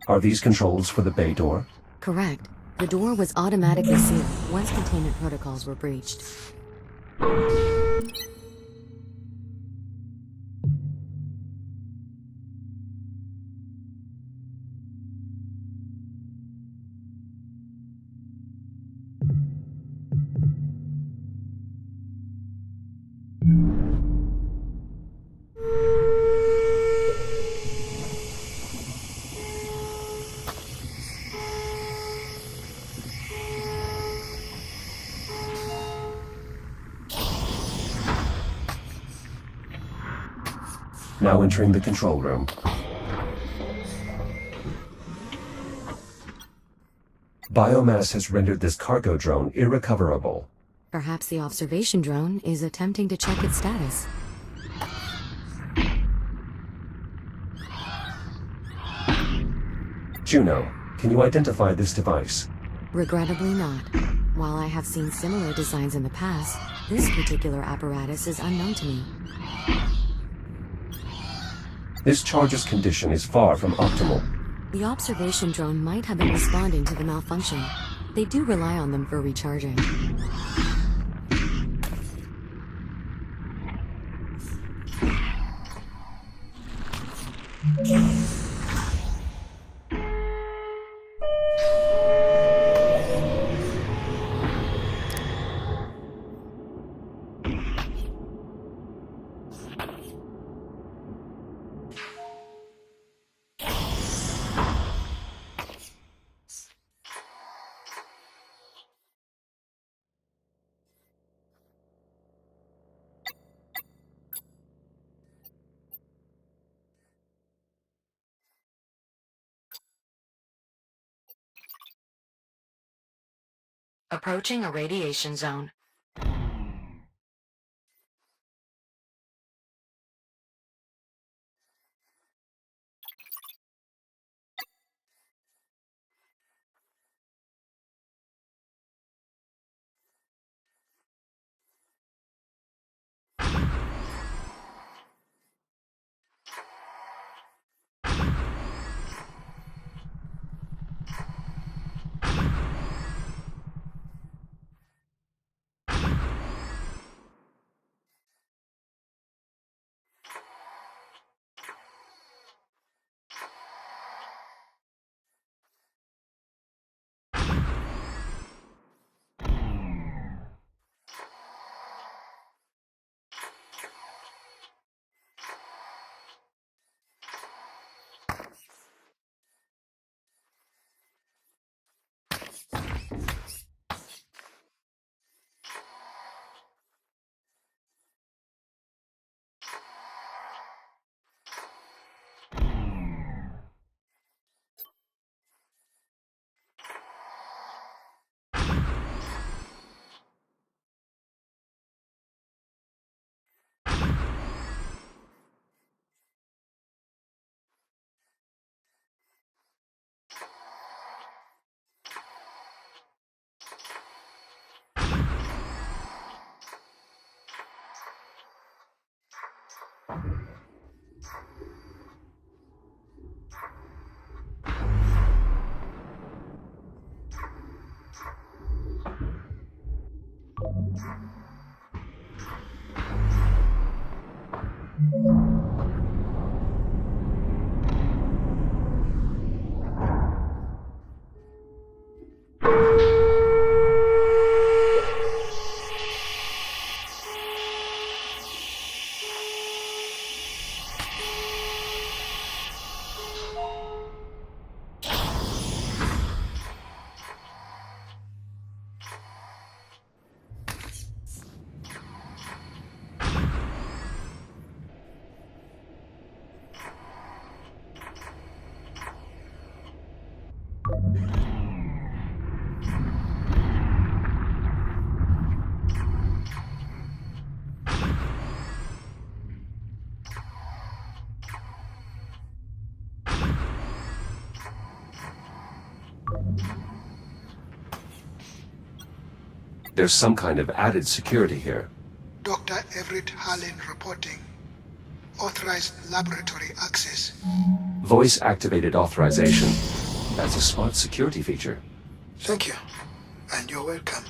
Are these controls for the bay door? Correct. The door was automatically sealed once containment protocols were breached. Now entering the control room. Biomass has rendered this cargo drone irrecoverable. Perhaps the observation drone is attempting to check its status. Juno, can you identify this device? Regrettably not. While I have seen similar designs in the past, this particular apparatus is unknown to me. This charger's condition is far from optimal. The observation drone might have been responding to the malfunction. They do rely on them for recharging. Approaching a radiation zone. There's some kind of added security here. Dr. Everett Harlan reporting. Authorized laboratory access. Voice-activated authorization. That's a smart security feature. Thank you. And you're welcome.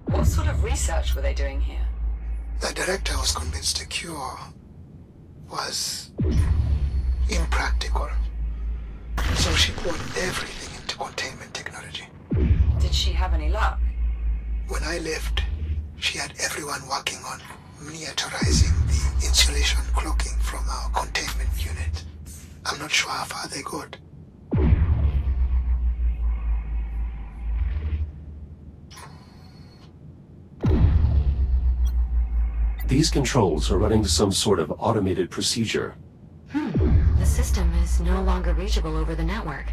What sort of research were they doing here? The director was convinced a cure was impractical. So she poured everything into containment technology. Did she have any luck? When I left, she had everyone working on miniaturizing the insulation cloaking from our containment unit. I'm not sure how far they got. These controls are running some sort of automated procedure. The system is no longer reachable over the network.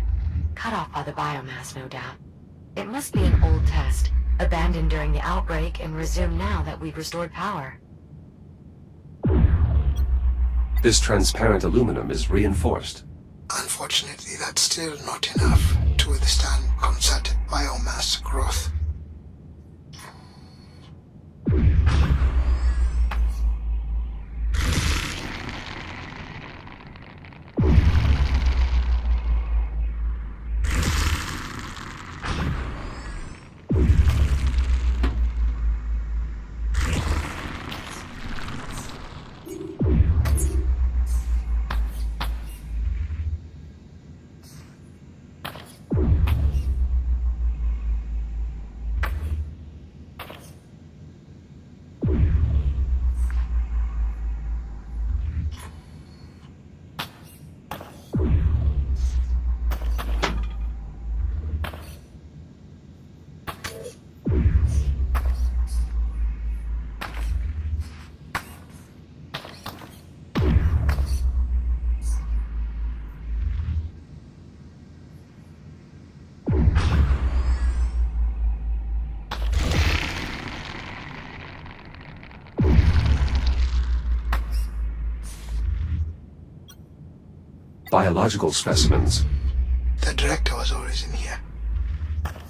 Cut off by the biomass, no doubt. It must be an old test, abandoned during the outbreak and resumed now that we've restored power. This transparent aluminum is reinforced. Unfortunately, that's still not enough to withstand concerted biomass growth. Biological specimens. The director was always in here.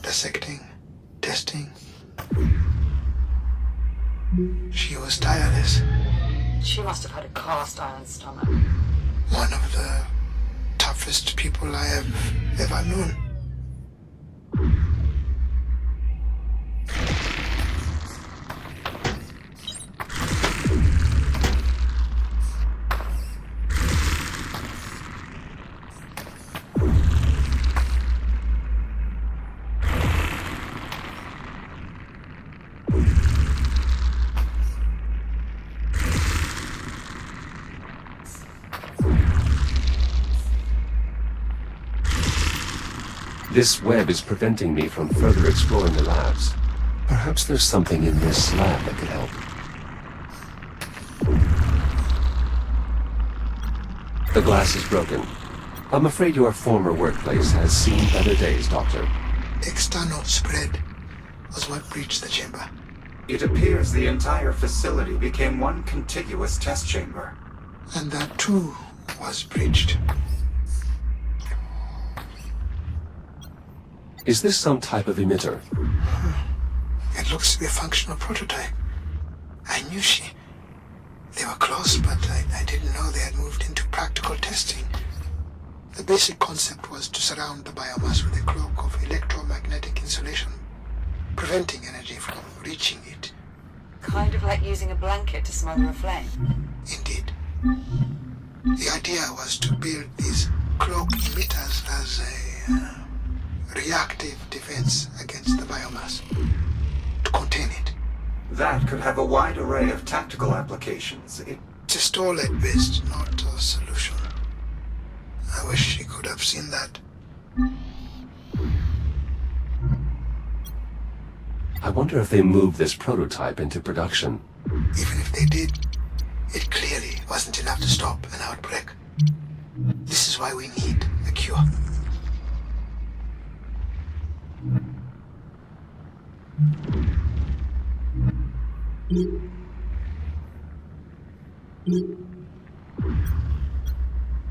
Dissecting, testing. She was tireless. She must have had a cast iron stomach. One of the toughest people I have ever known. This web is preventing me from further exploring the labs. Perhaps there's something in this lab that could help. The glass is broken. I'm afraid your former workplace has seen better days, Doctor. External spread was what breached the chamber. It appears the entire facility became one contiguous test chamber. And that too was breached. Is this some type of emitter? It looks to be a functional prototype. I knew they were close, but I didn't know they had moved into practical testing. The basic concept was to surround the biomass with a cloak of electromagnetic insulation, preventing energy from reaching it. Kind of like using a blanket to smother a flame. Indeed. The idea was to build these cloak emitters as a reactive defense against the biomass to contain it. That could have a wide array of tactical applications. Just all at best, not a solution. I wish she could have seen that. I wonder if they moved this prototype into production. Even if they did, it clearly wasn't enough to stop an outbreak. This is why we need a cure.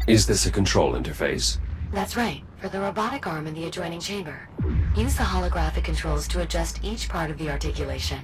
Is this a control interface? That's right, for the robotic arm in the adjoining chamber. Use the holographic controls to adjust each part of the articulation.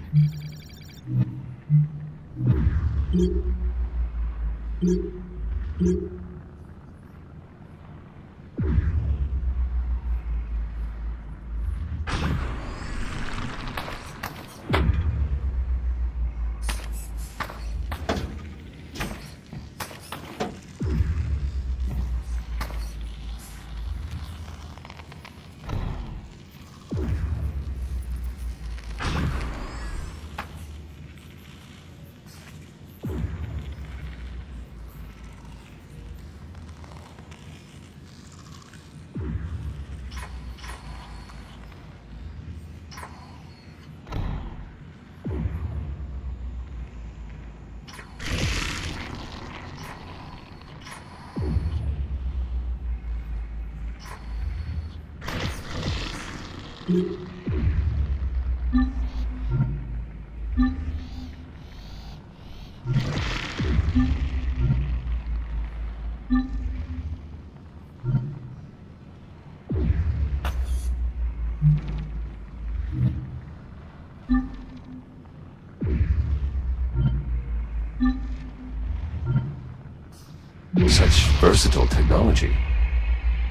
Such versatile technology.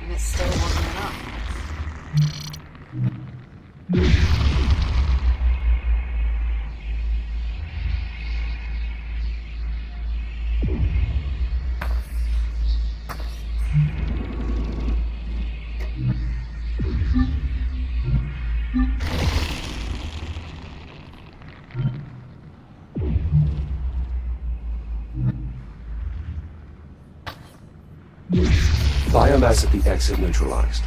And it still wasn't enough. Biomass at the exit neutralized.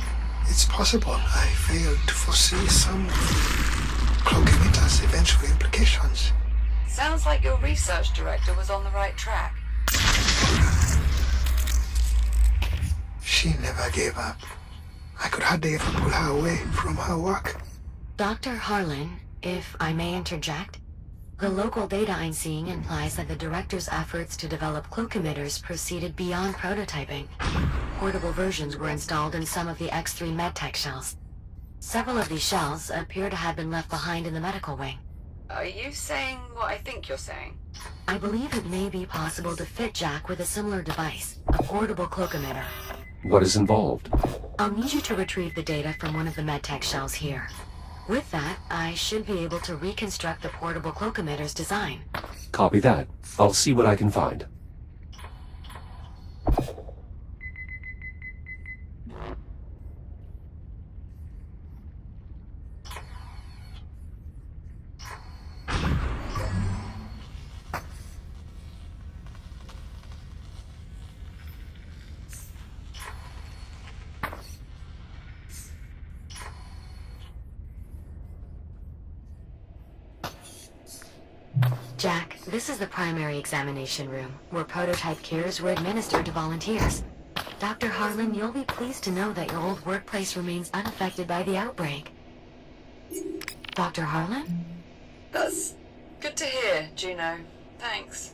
It's possible I failed to foresee some of Cloakimitter's eventual implications. Sounds like your research director was on the right track. She never gave up. I could hardly ever pull her away from her work. Dr. Harlan, if I may interject, the local data I'm seeing implies that the director's efforts to develop cloak emitters proceeded beyond prototyping. Portable versions were installed in some of the X3 medtech shells. Several of these shells appear to have been left behind in the medical wing. Are you saying what I think you're saying? I believe it may be possible to fit Jack with a similar device, a portable cloak emitter. What is involved? I'll need you to retrieve the data from one of the medtech shells here. With that, I should be able to reconstruct the portable cloak emitter's design. Copy that. I'll see what I can find. Jack, this is the primary examination room, where prototype cures were administered to volunteers. Dr. Harlan, you'll be pleased to know that your old workplace remains unaffected by the outbreak. Dr. Harlan? That's good to hear, Juno. Thanks.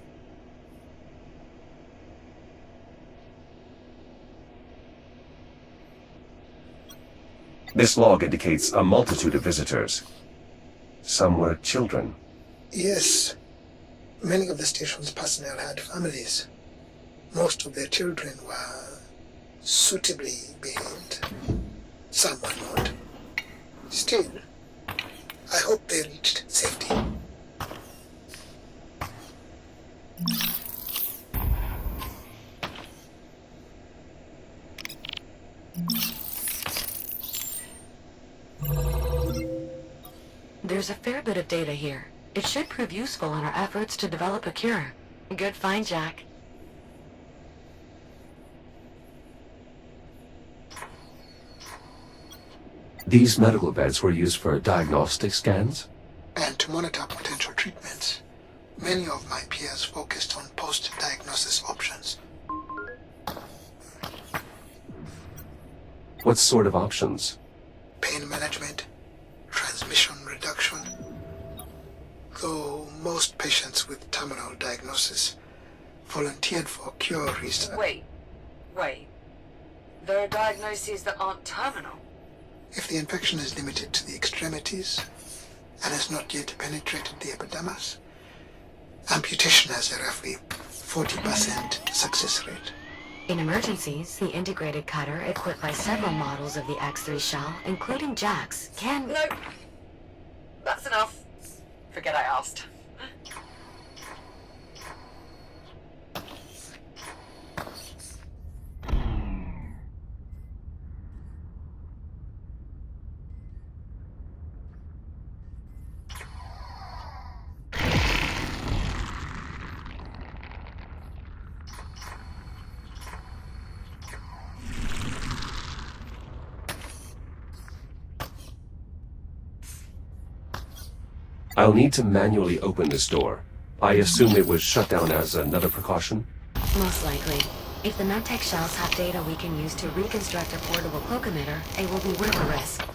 This log indicates a multitude of visitors. Some were children. Yes. Many of the station's personnel had families. Most of their children were suitably behaved. Some were not. Still, I hope they reached safety. There's a fair bit of data here. It should prove useful in our efforts to develop a cure. Good find, Jack. These medical beds were used for diagnostic scans? And to monitor potential treatments. Many of my peers focused on post-diagnosis options. What sort of options? Pain management, transmission reduction. Though most patients with terminal diagnosis volunteered for cure research. Wait. There are diagnoses that aren't terminal. If the infection is limited to the extremities and has not yet penetrated the epidermis, amputation has a roughly 40% success rate. In emergencies, the integrated cutter, equipped by several models of the X3 shell, including Jack's, can... No. That's enough. Forget I asked. I'll need to manually open this door. I assume it was shut down as another precaution? Most likely. If the medtech shells have data we can use to reconstruct a portable cloak emitter, it will be worth the risk.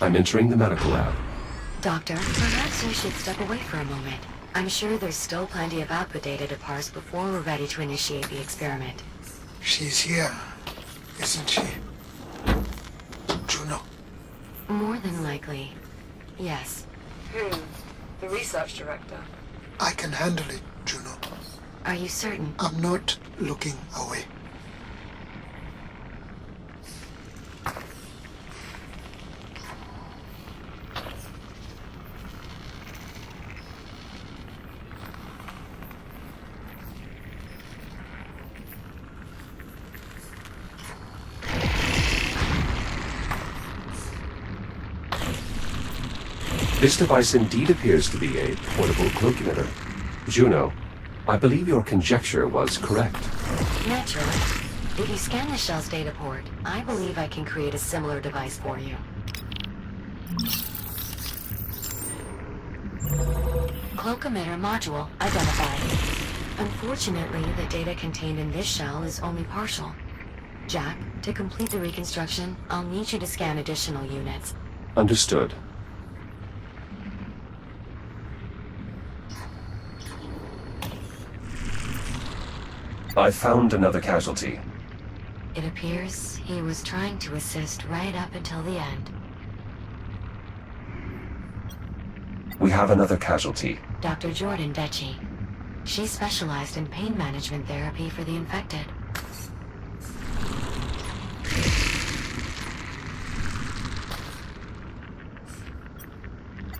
I'm entering the medical lab. Doctor, perhaps you should step away for a moment. I'm sure there's still plenty of output data to parse before we're ready to initiate the experiment. She's here, isn't she? Juno. More than likely, yes. The research director. I can handle it, Juno. Are you certain? I'm not looking away. This device indeed appears to be a portable cloak emitter. Juno, I believe your conjecture was correct. Naturally. If you scan the shell's data port, I believe I can create a similar device for you. Cloak emitter module identified. Unfortunately, the data contained in this shell is only partial. Jack, to complete the reconstruction, I'll need you to scan additional units. Understood. I found another casualty. It appears he was trying to assist right up until the end. We have another casualty. Dr. Jordan Decci. She specialized in pain management therapy for the infected.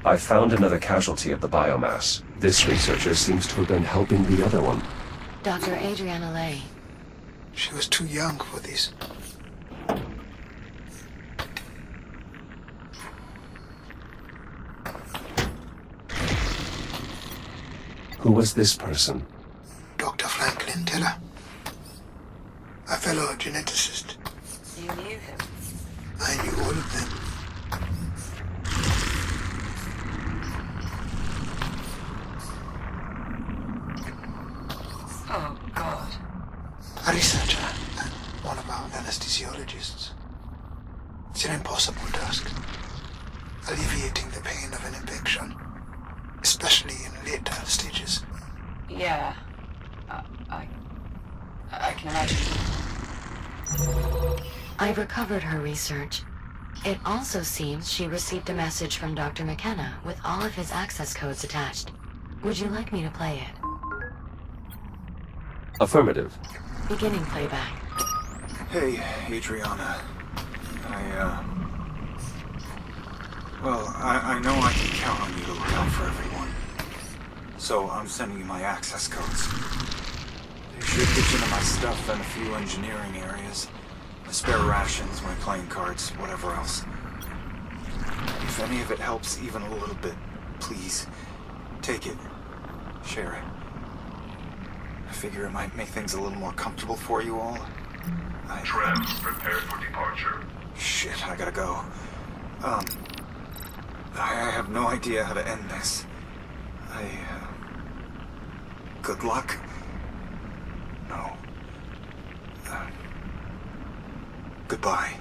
I found another casualty of the biomass. This researcher seems to have been helping the other one. Dr. Adriana Lay. She was too young for this. Who was this person? Dr. Franklin Teller, a fellow geneticist. You knew him. I knew all of them. Oh, God. A researcher and one of our anesthesiologists. It's an impossible task. Alleviating the pain of an infection, especially in later stages. Yeah. I can imagine. I've recovered her research. It also seems she received a message from Dr. McKenna with all of his access codes attached. Would you like me to play it? Affirmative. Beginning playback. Hey, Adriana. Well, I know I can count on you to look out for everyone. So I'm sending you my access codes. They should get you into my stuff and a few engineering areas. My spare rations, my playing cards, whatever else. If any of it helps even a little bit, please, take it. Share it. I figure it might make things a little more comfortable for you all. Trams, prepare for departure. Shit, I gotta go. I have no idea how to end this. Good luck? No. Goodbye.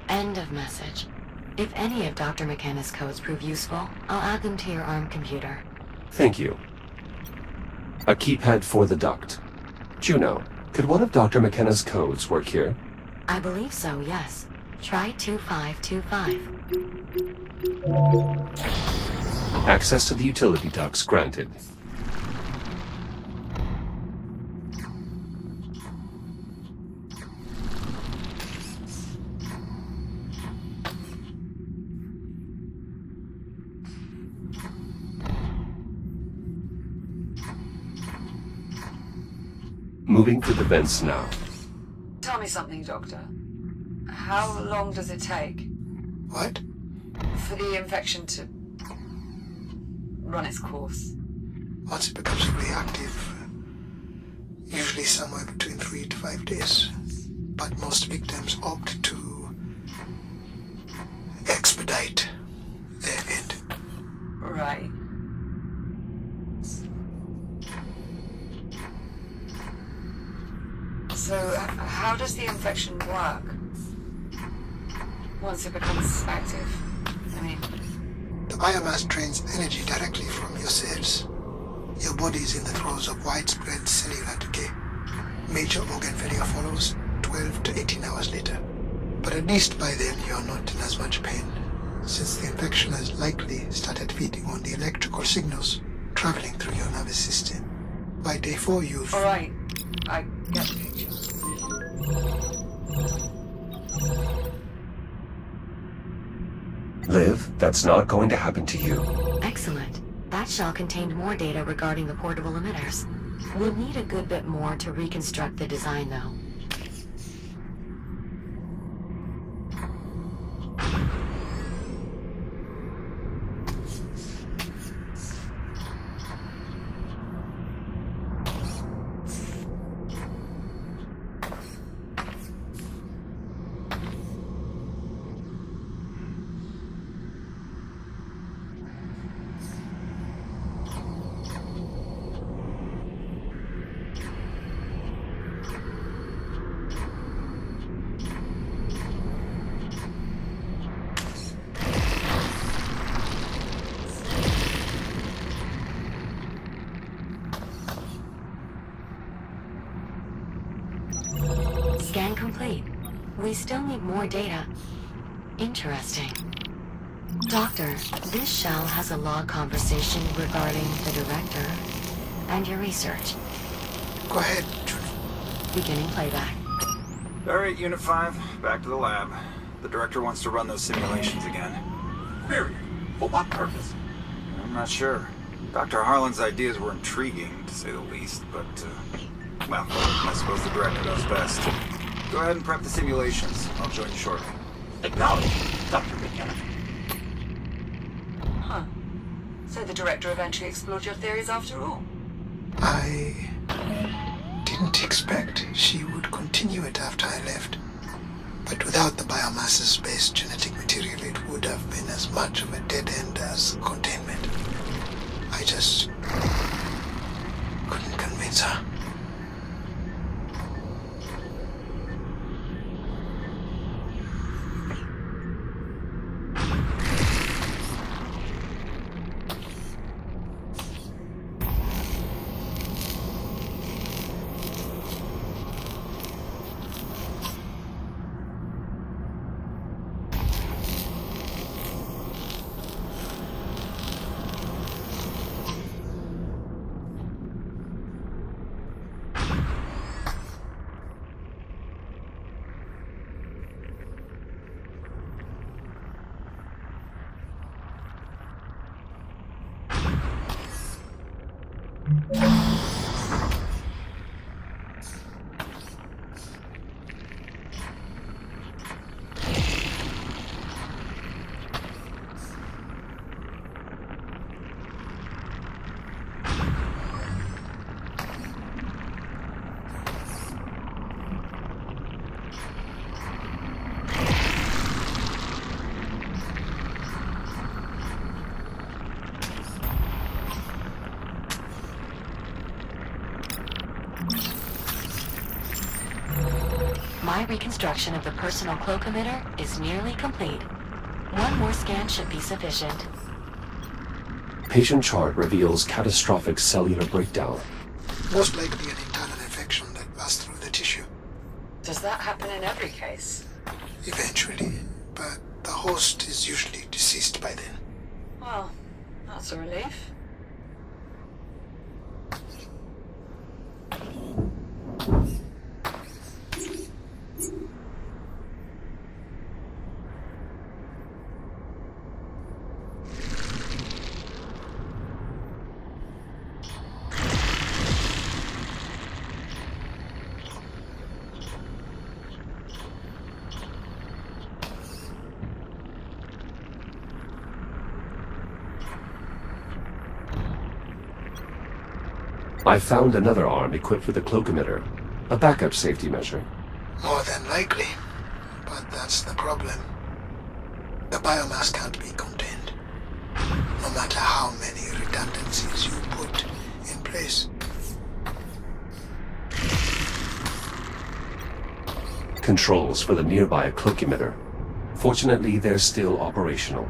End of message. If any of Dr. McKenna's codes prove useful, I'll add them to your ARM computer. Thank you. A keypad for the duct. Juno, could one of Dr. McKenna's codes work here? I believe so, yes. Try 2525. Access to the utility ducts granted. Moving to the vents now. Tell me something, Doctor. How long does it take What? for the infection to run its course? Once it becomes fully active, usually somewhere between 3 to 5 days. But most victims opt to expedite their end. Right. So, how does the infection work? Once it becomes active? I mean, The biomass drains energy directly from your cells. Your body is in the throes of widespread cellular decay. Major organ failure follows 12 to 18 hours later. But at least by then you're not in as much pain, since the infection has likely started feeding on the electrical signals traveling through your nervous system. By day 4 you've... alright. I get the picture. Liv, that's not going to happen to you. Excellent. That shell contained more data regarding the portable emitters. We'll need a good bit more to reconstruct the design, though. Scan complete. We still need more data. Interesting. Doctor, this shell has a log conversation regarding the director and your research. Go ahead, Juno. Beginning playback. Alright, Unit 5, back to the lab. The director wants to run those simulations again. Query. For what purpose? I'm not sure. Dr. Harlan's ideas were intriguing, to say the least, but, well, I suppose the director knows best. Go ahead and prep the simulations. I'll join you shortly. Acknowledged, Dr. McKenna. Huh. So the director eventually explored your theories after all? I didn't expect she would continue it after I left. But without the biomasses-based genetic material, it would have been as much of a dead end as containment. I just couldn't convince her. My reconstruction of the personal cloak emitter is nearly complete. One more scan should be sufficient. Patient chart reveals catastrophic cellular breakdown. Most likely an internal infection that passed through the tissue. Does that happen in every case? Eventually, but the host is usually deceased by then. Well, that's a relief. I found another arm equipped with a cloak emitter, a backup safety measure. More than likely, but that's the problem. The biomass can't be contained, no matter how many redundancies you put in place. Controls for the nearby cloak emitter. Fortunately, they're still operational.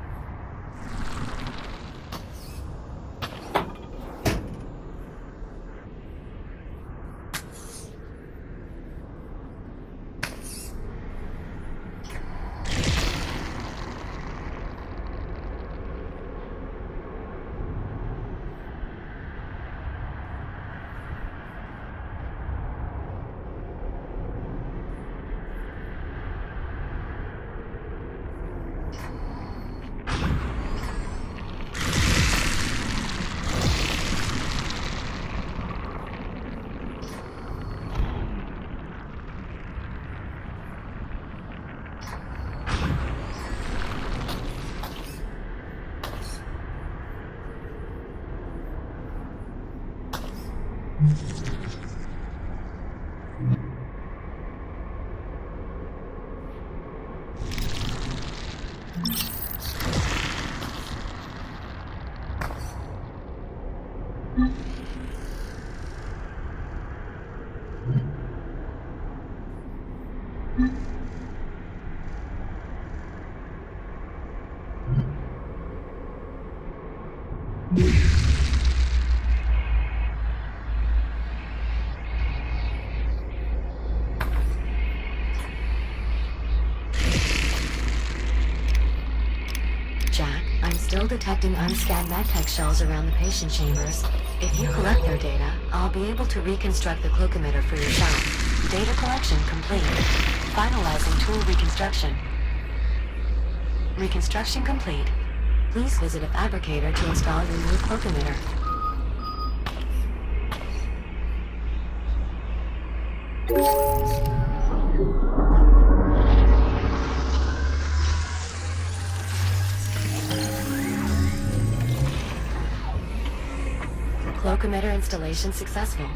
Jack, I'm still detecting unscanned medtech shells around the patient chambers. If you collect their data, I'll be able to reconstruct the cloak emitter for your shop. Data collection complete. Finalizing tool reconstruction. Reconstruction complete. Please visit a fabricator to install your new cloak emitter. Cloak emitter installation successful.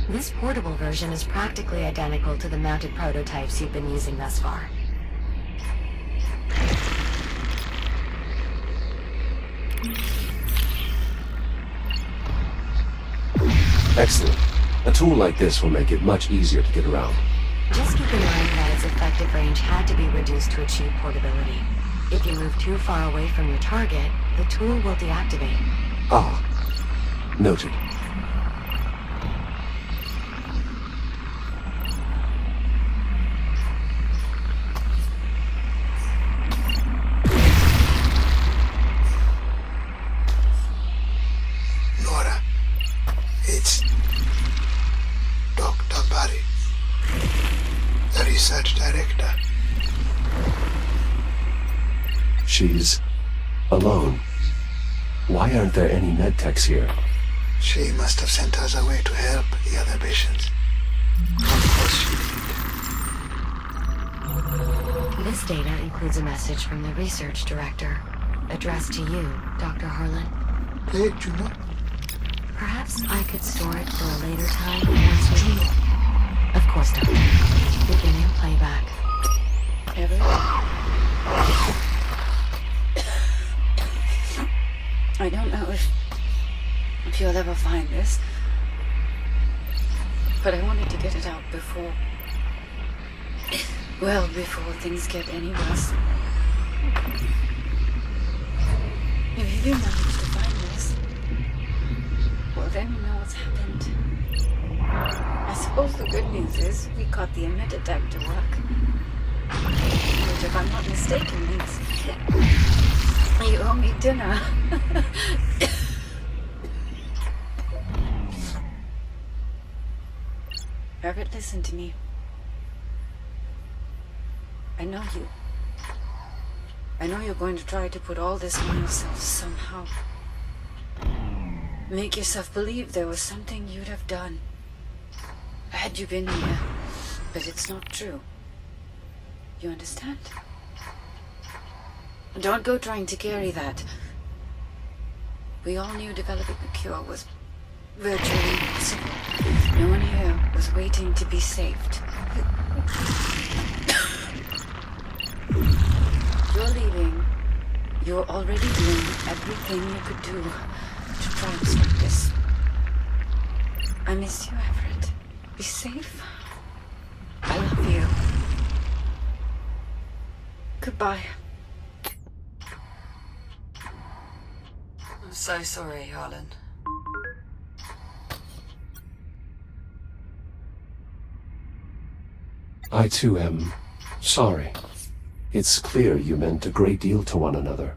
This portable version is practically identical to the mounted prototypes you've been using thus far. Excellent. A tool like this will make it much easier to get around. Just keep in mind that its effective range had to be reduced to achieve portability. If you move too far away from your target, the tool will deactivate. Ah. Noted. Nora, it's Dr. Barry, the research director. She's alone. Why aren't there any medtechs here? She must have sent us away to help the other patients. Of course she did. This data includes a message from the research director, addressed to you, Dr. Harlan. Play it, Juno. Perhaps I could store it for a later time once we meet. Of course, Doctor. Beginning playback. Ever? I don't know if you'll ever find this, but I wanted to get it out before Well, before things get any worse. If you do manage to find this, well, then you know what's happened. I suppose the good news is we got the emitter deck to work. Which, if I'm not mistaken, means you owe me dinner. Everett, listen to me. I know you. I know you're going to try to put all this on yourself somehow. Make yourself believe there was something you'd have done had you been here. But it's not true. You understand? Don't go trying to carry that. We all knew developing a cure was virtually impossible. No one here was waiting to be saved. You're leaving. You're already doing everything you could do to try and stop this. I miss you, Everett. Be safe. I love you. Goodbye. I'm so sorry, Harlan. I too am sorry. It's clear you meant a great deal to one another.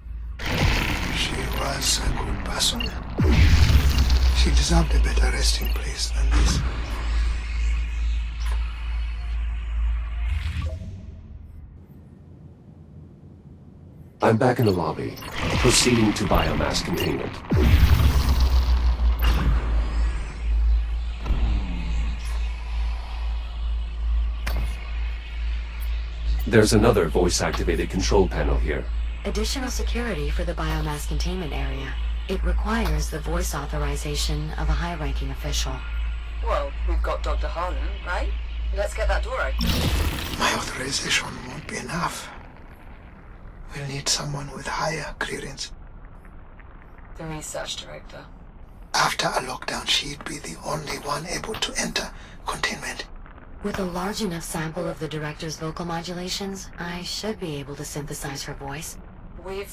She was a good person. She deserved a better resting place than this. I'm back in the lobby, proceeding to biomass containment. There's another voice-activated control panel here. Additional security for the biomass containment area. It requires the voice authorization of a high-ranking official. Well, we've got Dr. Harlan, right? Let's get that door open. My authorization won't be enough. We'll need someone with higher clearance. The research director. After a lockdown, she'd be the only one able to enter containment. With a large enough sample of the director's vocal modulations, I should be able to synthesize her voice. We've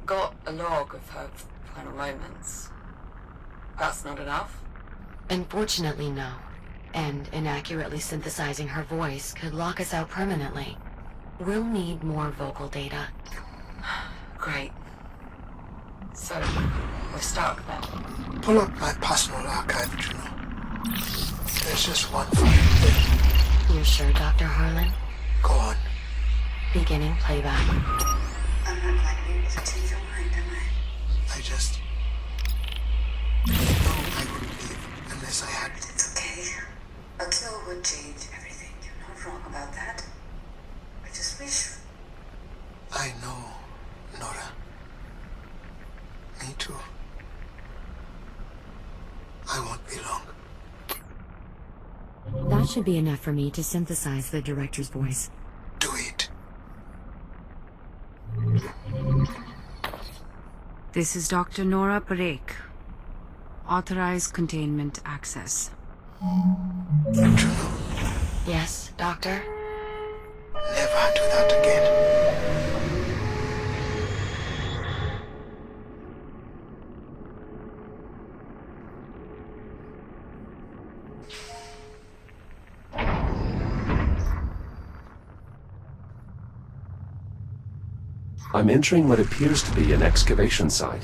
got a log of her final moments. That's not enough? Unfortunately, no. And inaccurately synthesizing her voice could lock us out permanently. We'll need more vocal data. Great. So, we're stuck then. Pull up my personal archive, Juno. There's just one file there. You're sure, Dr. Harlan? Go on. Beginning playback. I'm not going to be able to change your mind, am I? I just... No, I wouldn't leave unless I had... It's okay. A kill would change everything. You're not wrong about that. I just wish... I know, Nora. Me too. I won't be long. That should be enough for me to synthesize the director's voice. Do it. This is Dr. Nora Parikh. Authorized containment access. Juno, Yes, Doctor? never do that again. I'm entering what appears to be an excavation site.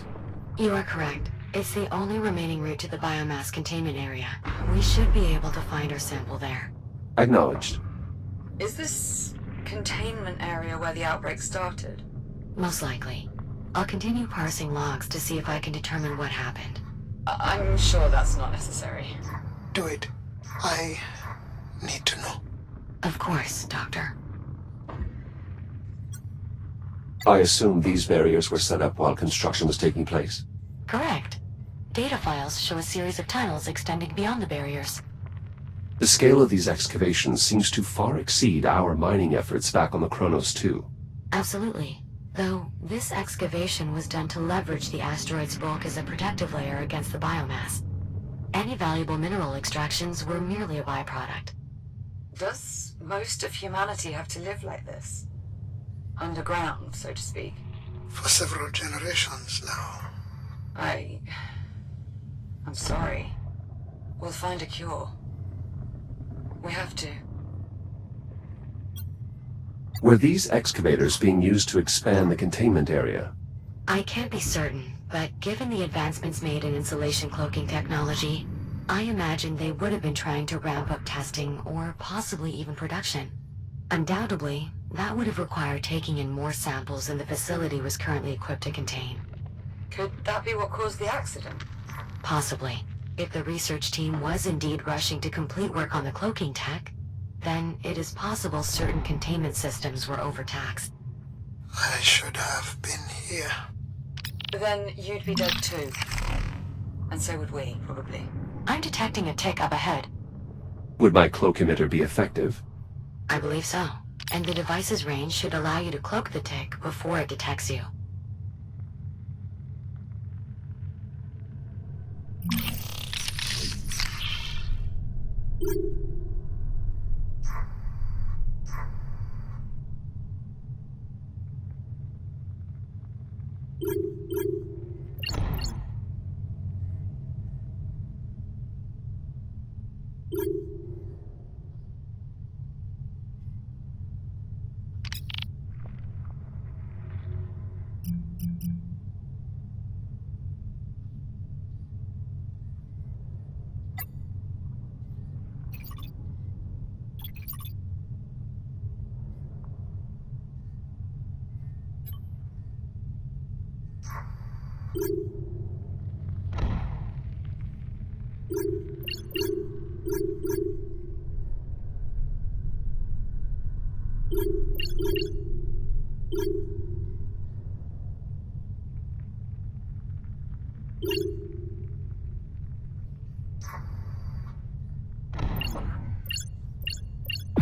You are correct. It's the only remaining route to the biomass containment area. We should be able to find our sample there. Acknowledged. Is this containment area where the outbreak started? Most likely. I'll continue parsing logs to see if I can determine what happened. I'm sure that's not necessary. Do it. I need to know. Of course, Doctor. I assume these barriers were set up while construction was taking place. Correct. Data files show a series of tunnels extending beyond the barriers. The scale of these excavations seems to far exceed our mining efforts back on the Kronos 2. Absolutely. Though, this excavation was done to leverage the asteroid's bulk as a protective layer against the biomass. Any valuable mineral extractions were merely a byproduct. Does most of humanity have to live like this? Underground, so to speak? For several generations now. I'm sorry. We'll find a cure. We have to. Were these excavators being used to expand the containment area? I can't be certain, but given the advancements made in insulation cloaking technology, I imagine they would have been trying to ramp up testing or possibly even production. Undoubtedly, that would have required taking in more samples than the facility was currently equipped to contain. Could that be what caused the accident? Possibly. If the research team was indeed rushing to complete work on the cloaking tech, then it is possible certain containment systems were overtaxed. I should have been here. Then you'd be dead too. And so would we, probably. I'm detecting a tick up ahead. Would my cloak emitter be effective? I believe so. And the device's range should allow you to cloak the tick before it detects you.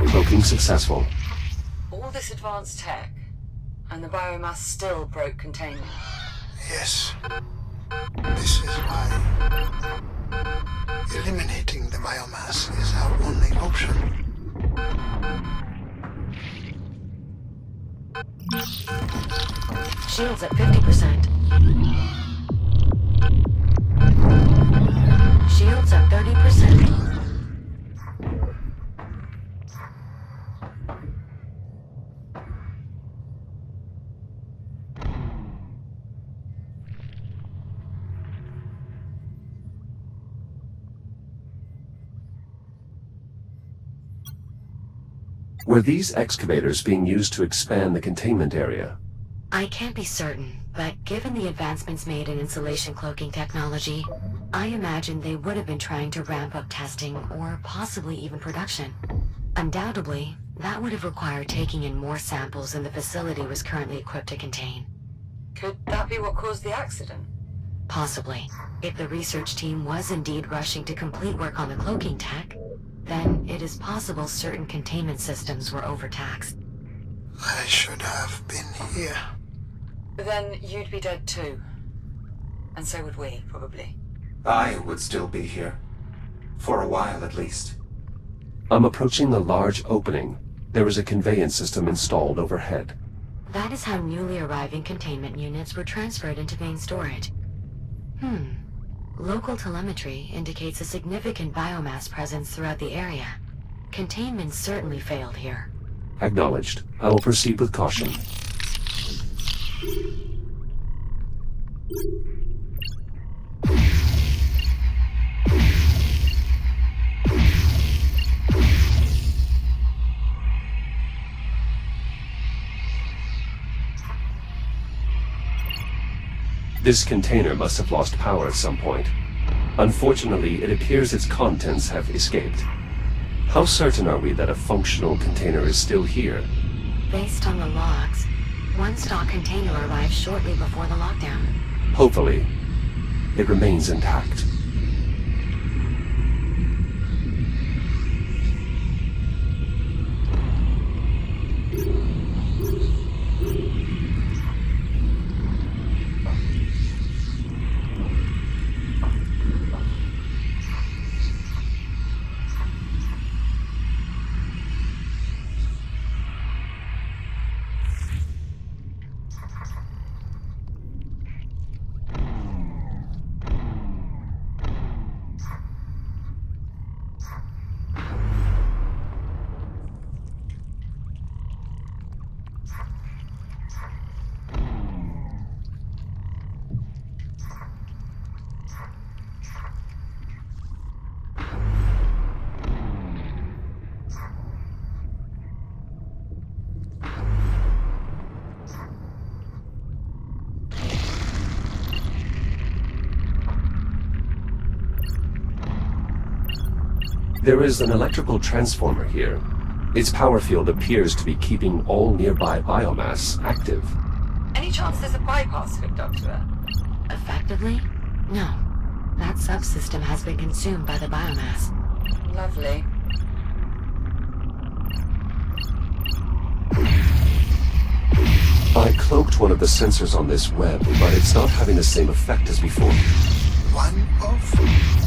Cloaking successful. All this advanced tech, and the biomass still broke containment. Yes. This is why eliminating the biomass is our only option. Shields at 50%. Shields at 30%. Were these excavators being used to expand the containment area? I can't be certain, but given the advancements made in insulation cloaking technology, I imagine they would have been trying to ramp up testing or possibly even production. Undoubtedly, that would have required taking in more samples than the facility was currently equipped to contain. Could that be what caused the accident? Possibly. If the research team was indeed rushing to complete work on the cloaking tech, then it is possible certain containment systems were overtaxed. I should have been here. Then you'd be dead too. And so would we, probably. I would still be here. For a while, at least. I'm approaching the large opening. There is a conveyance system installed overhead. That is how newly arriving containment units were transferred into main storage. Local telemetry indicates a significant biomass presence throughout the area. Containment certainly failed here. Acknowledged. I will proceed with caution. This container must have lost power at some point. Unfortunately, it appears its contents have escaped. How certain are we that a functional container is still here? Based on the logs, one stock container arrived shortly before the lockdown. Hopefully, it remains intact. There is an electrical transformer here. Its power field appears to be keeping all nearby biomass active. Any chance there's a bypass hooked up to it? Effectively? No. That subsystem has been consumed by the biomass. Lovely. I cloaked one of the sensors on this web, but it's not having the same effect as before. One of?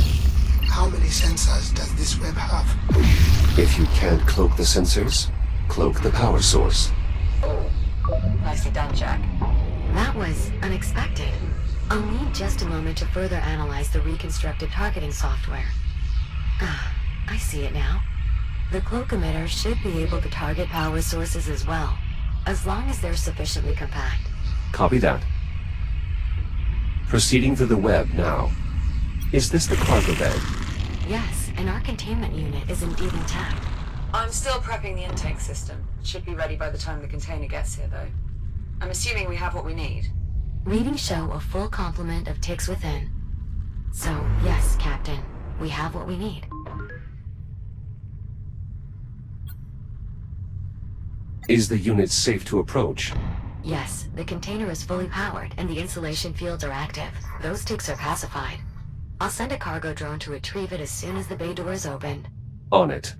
How many sensors does this web have? If you can't cloak the sensors, cloak the power source. Oh, nicely done, Jack. That was unexpected. I'll need just a moment to further analyze the reconstructed targeting software. Ah, I see it now. The cloak emitter should be able to target power sources as well, as long as they're sufficiently compact. Copy that. Proceeding through the web now. Is this the cargo bay? Yes, and our containment unit is indeed intact. I'm still prepping the intake system. Should be ready by the time the container gets here, though. I'm assuming we have what we need. Readings show a full complement of ticks within. So, yes, Captain, we have what we need. Is the unit safe to approach? Yes, the container is fully powered and the insulation fields are active. Those ticks are pacified. I'll send a cargo drone to retrieve it as soon as the bay door is opened. On it.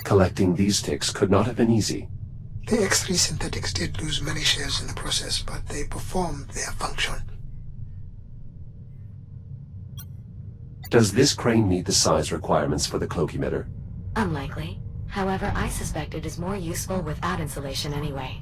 Collecting these ticks could not have been easy. The X3 synthetics did lose many shares in the process, but they performed their function. Does this crane meet the size requirements for the cloak emitter? Unlikely. However, I suspect it is more useful without insulation anyway.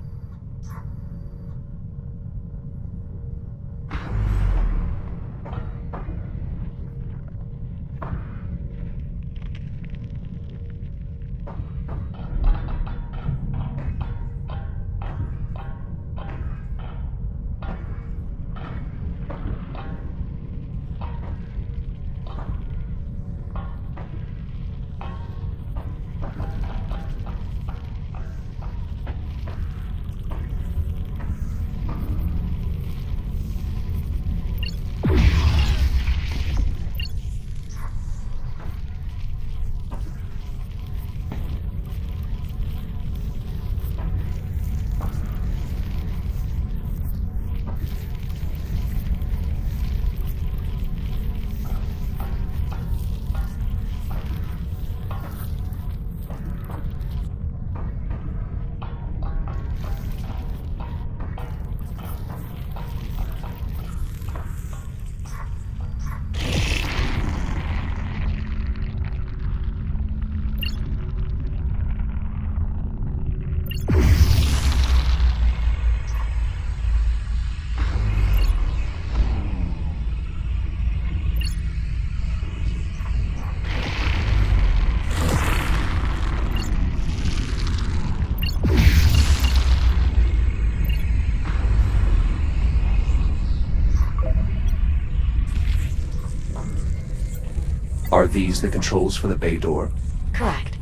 Are these the controls for the bay door? Correct.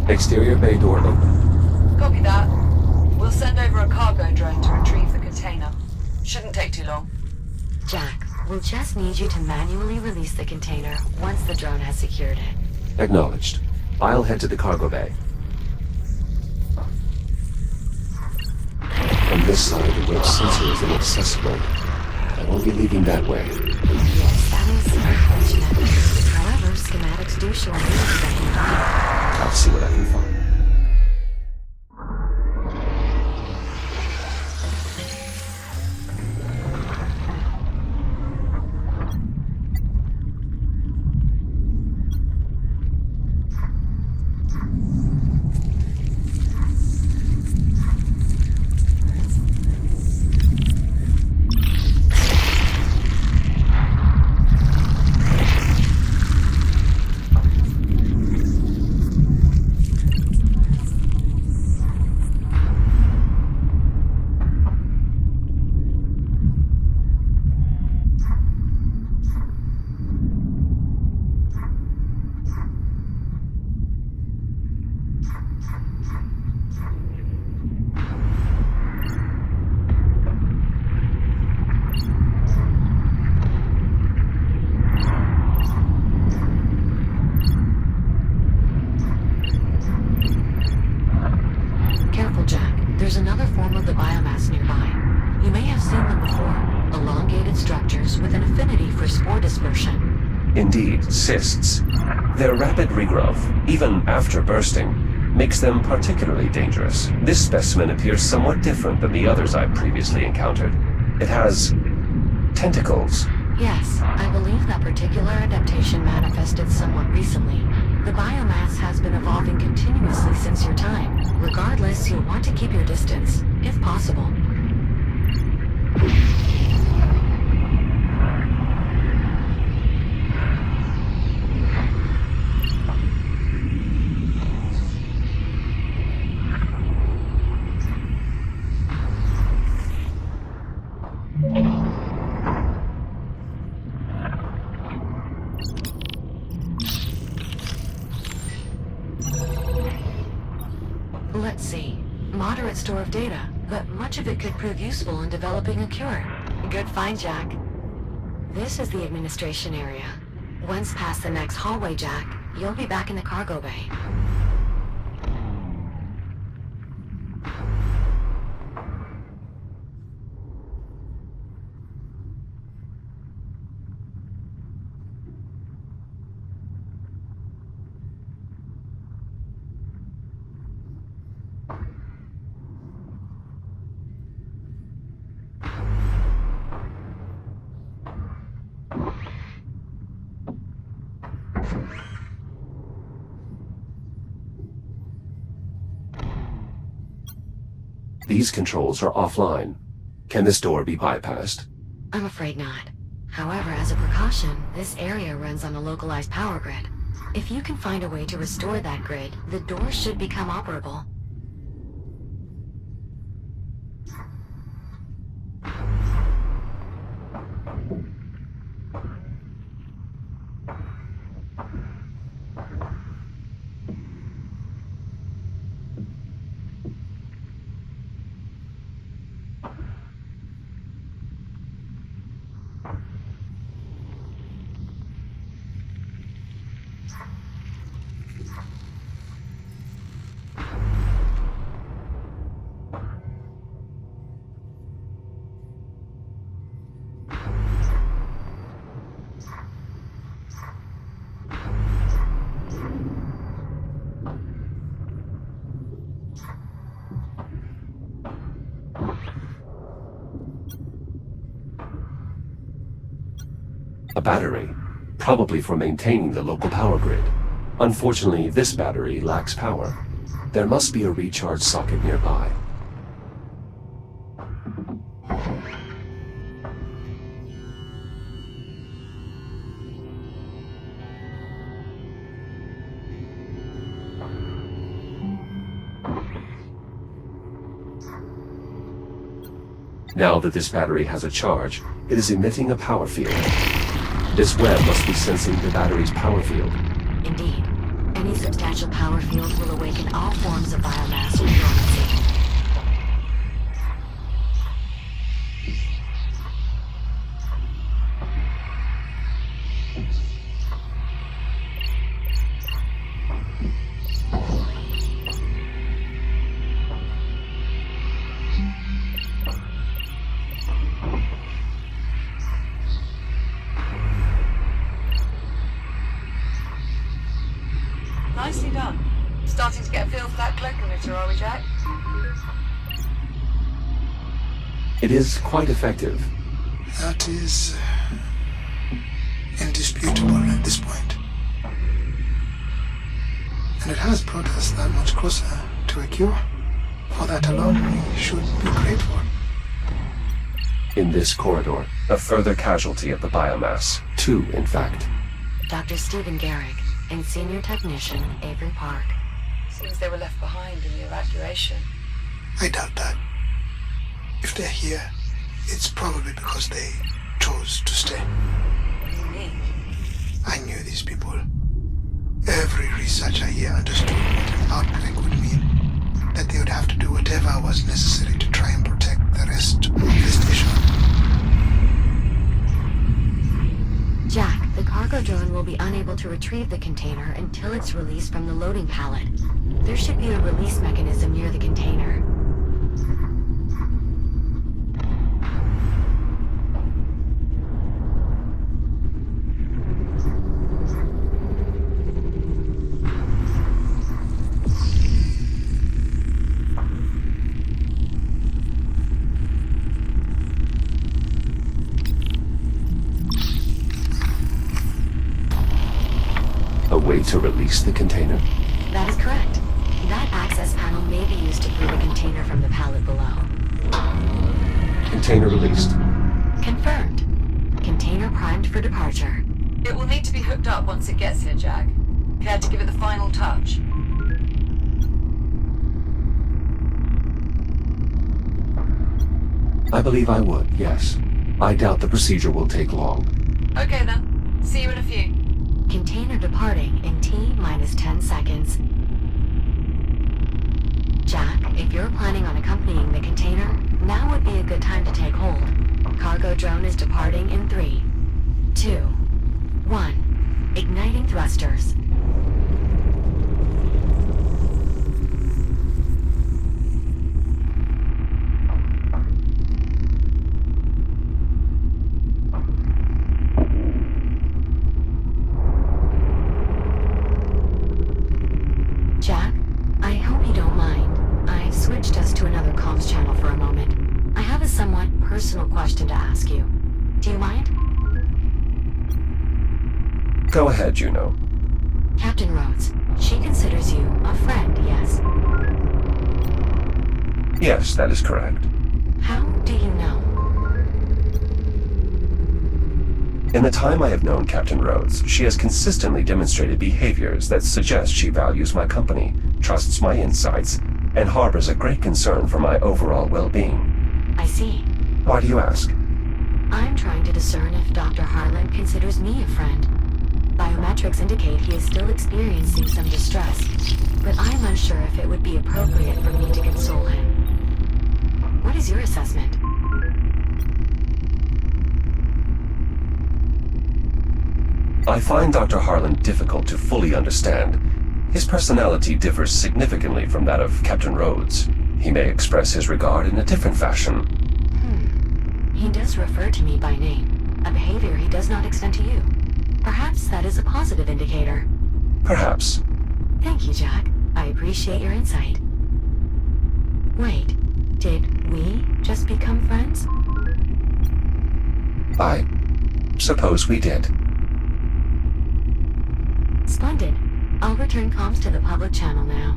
Exterior bay door open. Copy that. We'll send over a cargo drone to retrieve the container. Shouldn't take too long. Jack, we'll just need you to manually release the container once the drone has secured it. Acknowledged. I'll head to the cargo bay. From this side, the web sensor is inaccessible. I won't be leaving that way. Yes, that is unfortunate. However, schematics do show a way to get him done. I'll see what I can find. There's another form of the biomass nearby. You may have seen them before. Elongated structures with an affinity for spore dispersion. Indeed, cysts. Their rapid regrowth, even after bursting, makes them particularly dangerous. This specimen appears somewhat different than the others I've previously encountered. It has tentacles. Yes, I believe that particular adaptation manifested somewhat recently. The biomass has been evolving continuously since your time. Regardless, you'll want to keep your distance, if possible. Let's see. Moderate store of data, but much of it could prove useful in developing a cure. Good find, Jack. This is the administration area. Once past the next hallway, Jack, you'll be back in the cargo bay. These controls are offline. Can this door be bypassed? I'm afraid not. However, as a precaution, this area runs on a localized power grid. If you can find a way to restore that grid, the door should become operable. A battery, probably for maintaining the local power grid. Unfortunately, this battery lacks power. There must be a recharge socket nearby. Now that this battery has a charge, it is emitting a power field. This web must be sensing the battery's power field. Indeed. Any substantial power field will awaken all forms of biomass with dormancy. Nicely done. Starting to get a feel for that cloak emitter, are we, Jack? It is quite effective. That is indisputable at this point. And it has brought us that much closer to a cure. For that alone, we should be grateful. In this corridor, a further casualty of the biomass. 2, in fact. Dr. Stephen Garrick and Senior Technician Avery Park. Seems they were left behind in the evacuation. I doubt that. If they're here, it's probably because they chose to stay. What do you mean? I knew these people. Every researcher here understood what an outbreak would mean. That they would have to do whatever was necessary to try and protect the rest of the station. Jack, the cargo drone will be unable to retrieve the container until it's released from the loading pallet. There should be a release mechanism near the container. to release the container? That is correct. That access panel may be used to free the container from the pallet below. Container released. Confirmed. Container primed for departure. It will need to be hooked up once it gets here, Jack. Care to give it the final touch? I believe I would, yes. I doubt the procedure will take long. Okay then. See you in a few. Container departing in T-minus 10 seconds. Jack, if you're planning on accompanying the container, now would be a good time to take hold. Cargo drone is departing in 3, 2, 1. Igniting thrusters. Jack, I hope you don't mind. I've switched us to another comms channel for a moment. I have a somewhat personal question to ask you. Do you mind? Go ahead, Juno. Captain Rhodes, she considers you a friend, yes? Yes, that is correct. How do you know? In the time I have known Captain Rhodes, she has consistently demonstrated behaviors that suggest she values my company, trusts my insights, and harbors a great concern for my overall well-being. I see. Why do you ask? I'm trying to discern if Dr. Harlan considers me a friend. Biometrics indicate he is still experiencing some distress, but I'm unsure if it would be appropriate for me to console him. What is your assessment? I find Dr. Harlan difficult to fully understand. His personality differs significantly from that of Captain Rhodes. He may express his regard in a different fashion. He does refer to me by name, a behavior he does not extend to you. Perhaps that is a positive indicator. Perhaps. Thank you, Jack. I appreciate your insight. Wait, did we just become friends? I suppose we did. Splendid. I'll return comms to the public channel now.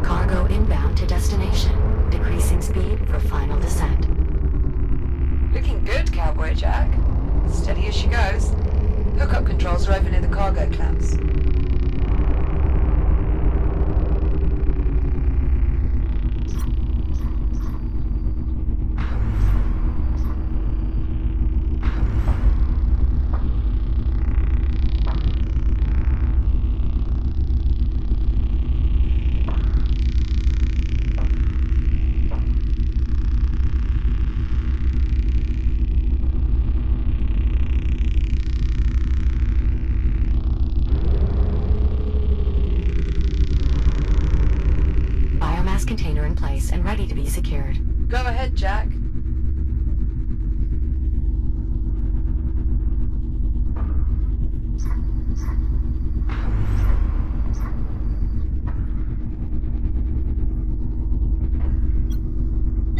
Cargo inbound to destination. Decreasing speed for final descent. Looking good, Cowboy Jack. Steady as she goes. Hookup controls are over near the cargo clamps. Container in place and ready to be secured. Go ahead, Jack.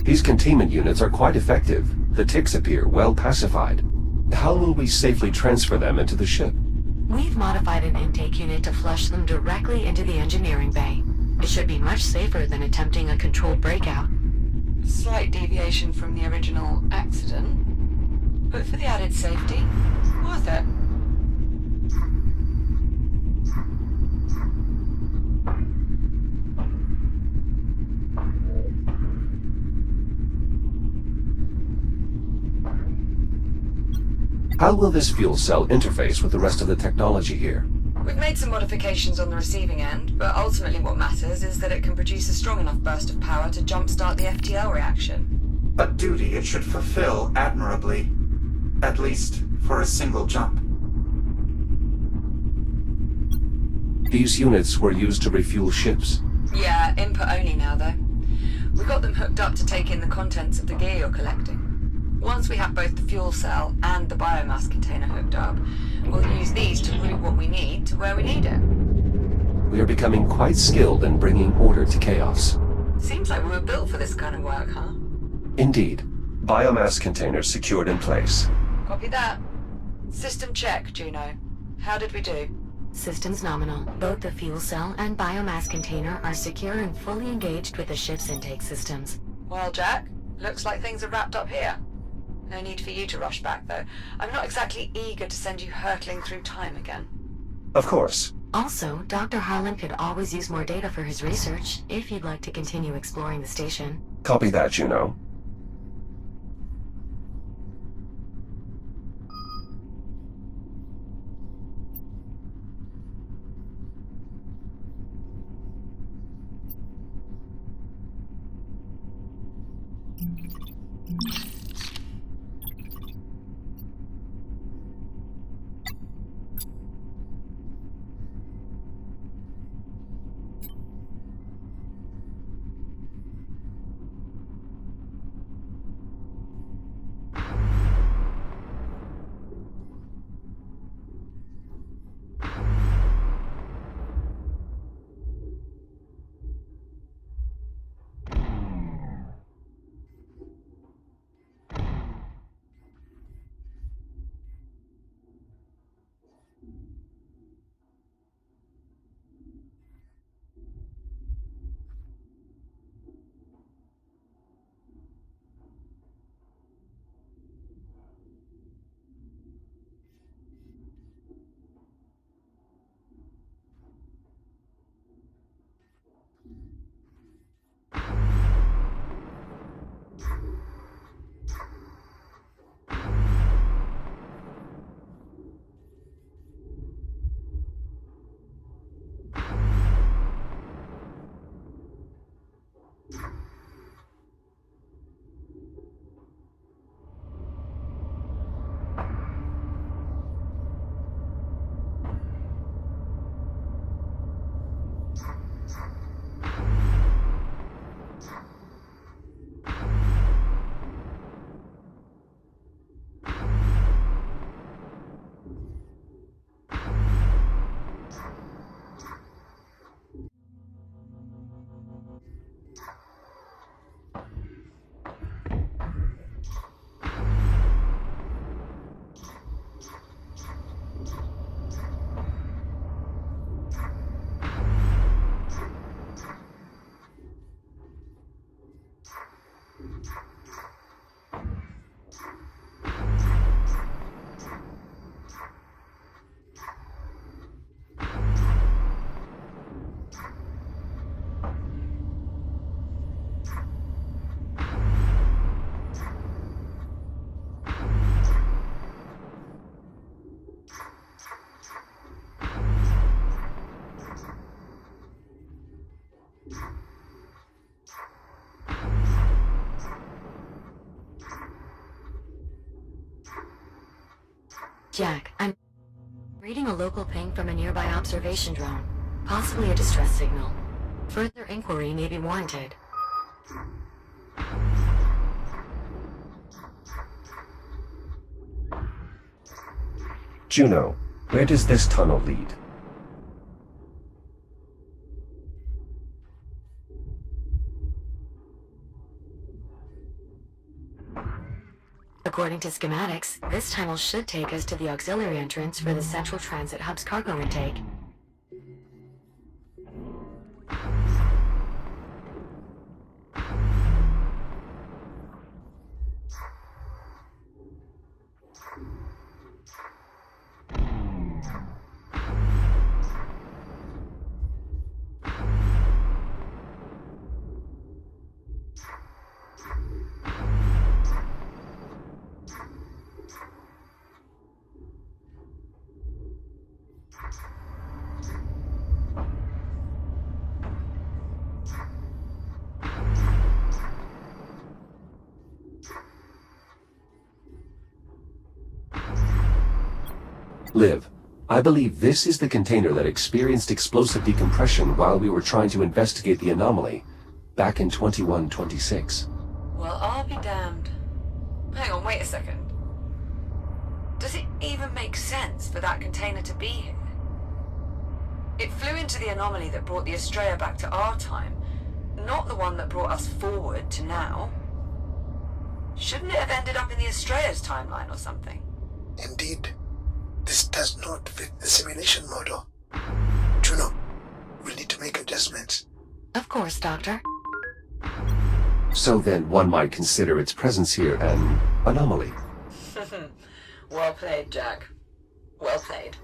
These containment units are quite effective. The ticks appear well pacified. How will we safely transfer them into the ship? We've modified an intake unit to flush them directly into the engineering bay. It should be much safer than attempting a controlled breakout. Slight deviation from the original accident, but for the added safety, worth it. How will this fuel cell interface with the rest of the technology here? We've made some modifications on the receiving end, but ultimately what matters is that it can produce a strong enough burst of power to jumpstart the FTL reaction. A duty it should fulfill admirably. At least, for a single jump. These units were used to refuel ships. Yeah, input only now though. We got them hooked up to take in the contents of the gear you're collecting. Once we have both the fuel cell and the biomass container hooked up, we'll use these to route what we need to where we need it. We are becoming quite skilled in bringing order to chaos. Seems like we were built for this kind of work, huh? Indeed. Biomass containers secured in place. Copy that. System check, Juno. How did we do? Systems nominal. Both the fuel cell and biomass container are secure and fully engaged with the ship's intake systems. Well, Jack, looks like things are wrapped up here. No need for you to rush back, though. I'm not exactly eager to send you hurtling through time again. Of course. Also, Dr. Harlan could always use more data for his research, if you'd like to continue exploring the station. Copy that, Juno. Jack, I'm reading a local ping from a nearby observation drone. Possibly a distress signal. Further inquiry may be warranted. Juno, where does this tunnel lead? According to schematics, this tunnel should take us to the auxiliary entrance for the Central Transit Hub's cargo intake. Liv, I believe this is the container that experienced explosive decompression while we were trying to investigate the anomaly back in 2126. Well, I'll be damned. Hang on, wait a second. Does it even make sense for that container to be here? It flew into the anomaly that brought the Estrella back to our time, not the one that brought us forward to now. Shouldn't it have ended up in the Estrella's timeline or something? Indeed, this does not fit the simulation model. Juno, we'll need to make adjustments. Of course, Doctor. So then one might consider its presence here an anomaly. Well played, Jack. Well played.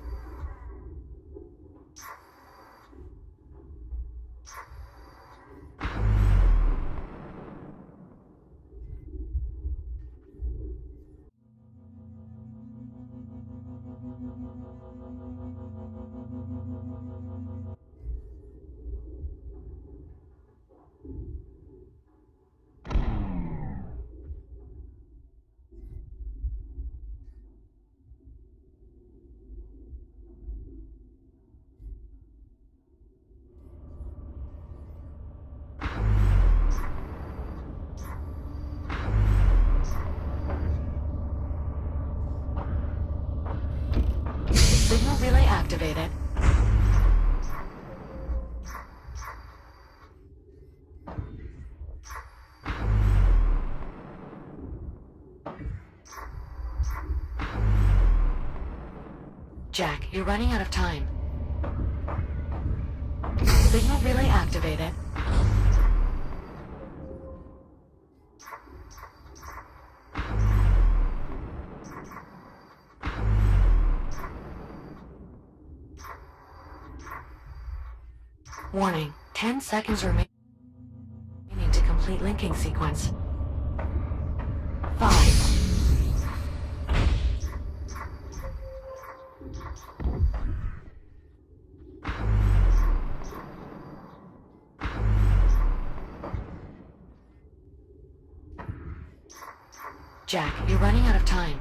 Signal relay activated. Jack, you're running out of time. Signal relay activated. Warning, 10 seconds remaining to complete linking sequence. 5. Jack, you're running out of time.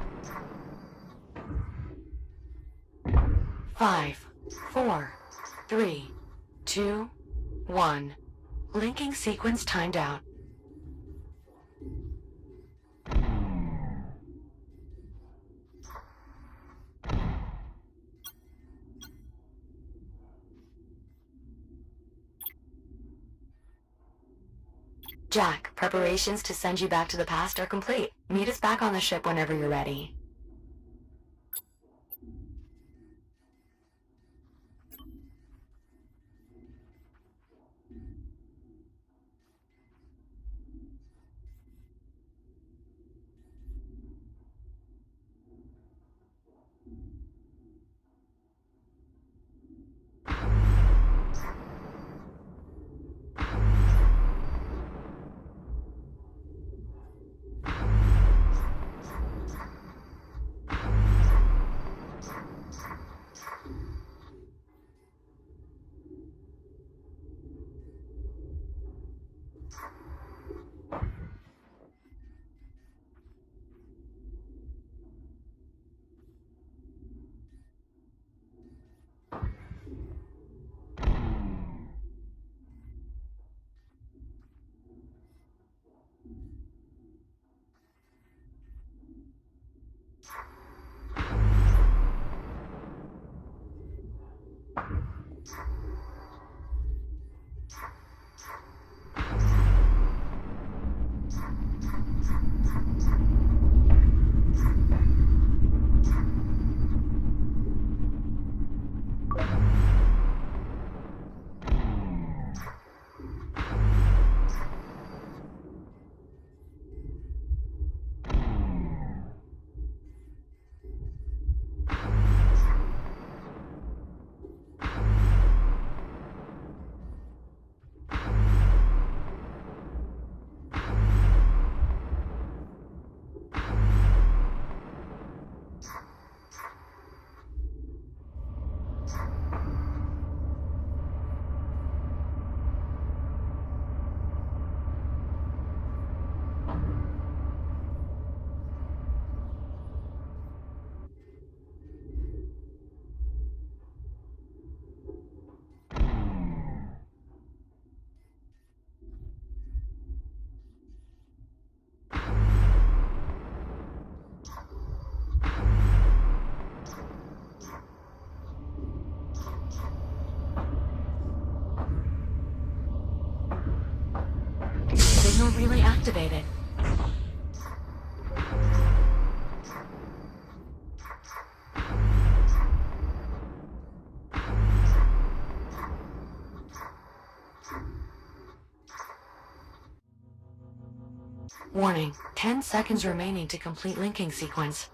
5, 4, 3, 2, 1. Linking sequence timed out. Jack, preparations to send you back to the past are complete. Meet us back on the ship whenever you're ready. Signal relay activated. Warning, 10 seconds remaining to complete linking sequence.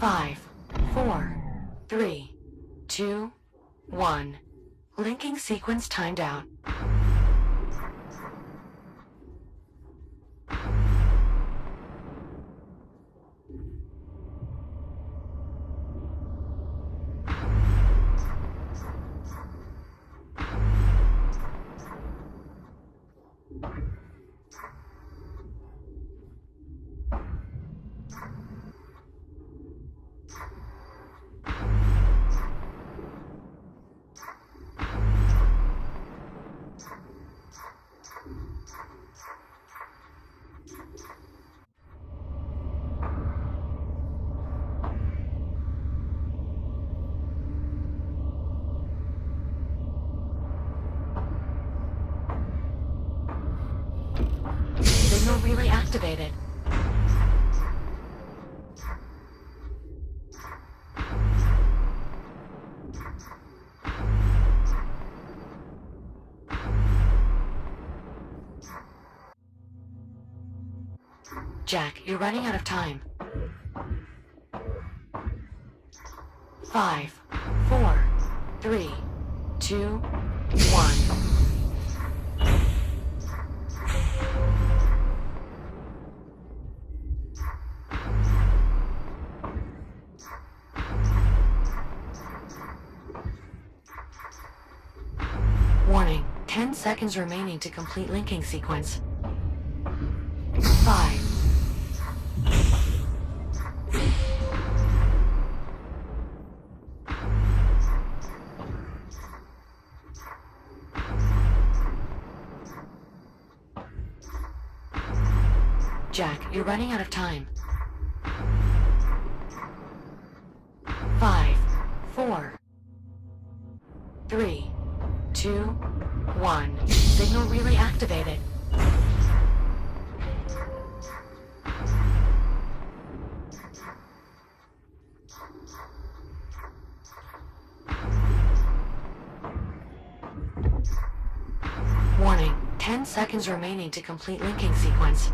5, 4, 3, 2, 1. Linking sequence timed out. Signal relay activated. Jack, you're running out of time. 5, 4, 3, 2, 1. Warning, 10 seconds remaining to complete linking sequence. 5. Jack, you're running out of time. 5, 4, 3, 2, 1. Signal relay activated. Warning, 10 seconds remaining to complete linking sequence.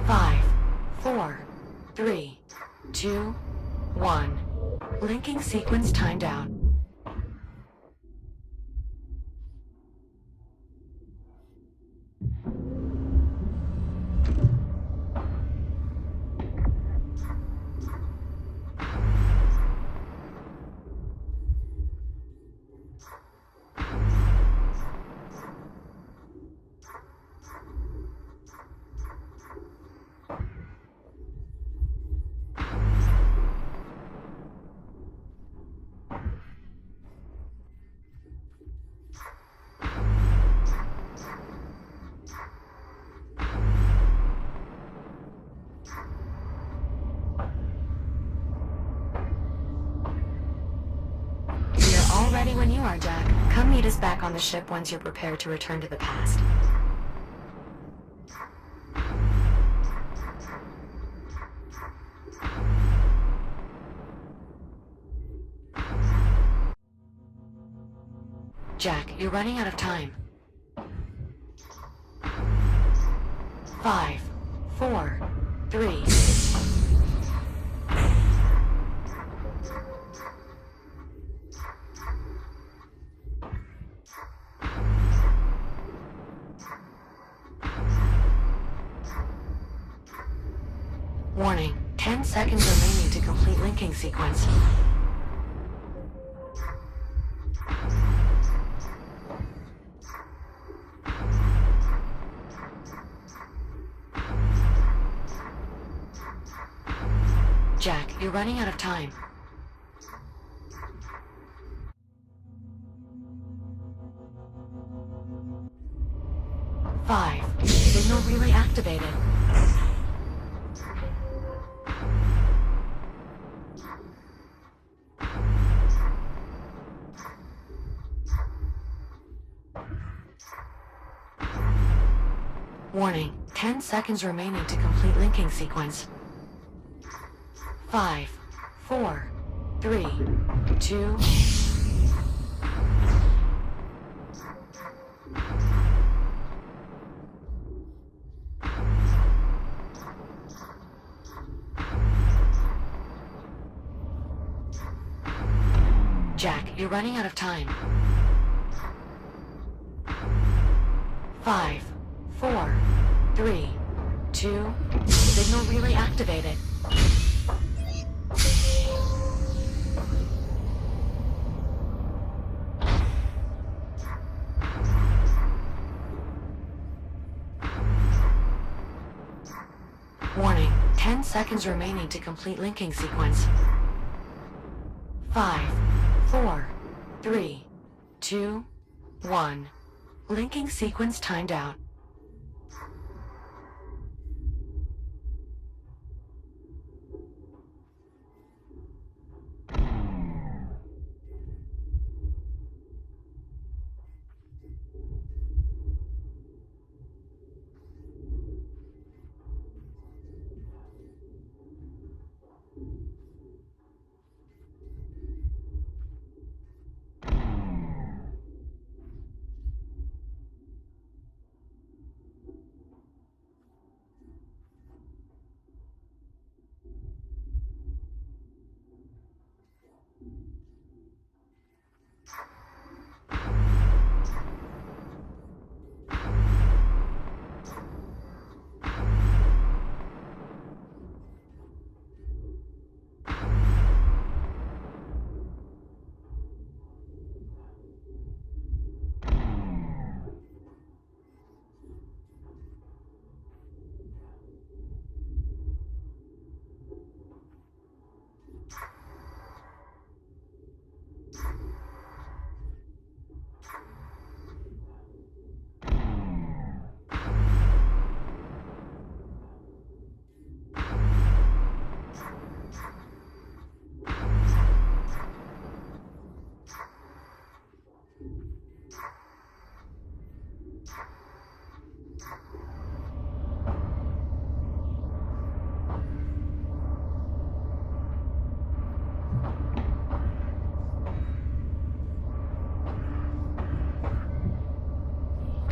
5, 4, 3, 2, 1. Linking sequence timed out. All ready when you are, Jack. Come meet us back on the ship once you're prepared to return to the past. Jack, you're running out of time. 5, 4, 3... Warning, 10 seconds remaining to complete linking sequence. Jack, you're running out of time. 5. Signal relay activated. Warning, 10 seconds remaining to complete linking sequence. 5, 4, 3, 2... Jack, you're running out of time. 5, 4, 3, 2... Signal relay activated. Warning, 10 seconds remaining to complete linking sequence. 5, 4, 3, 2, 1. Linking sequence timed out.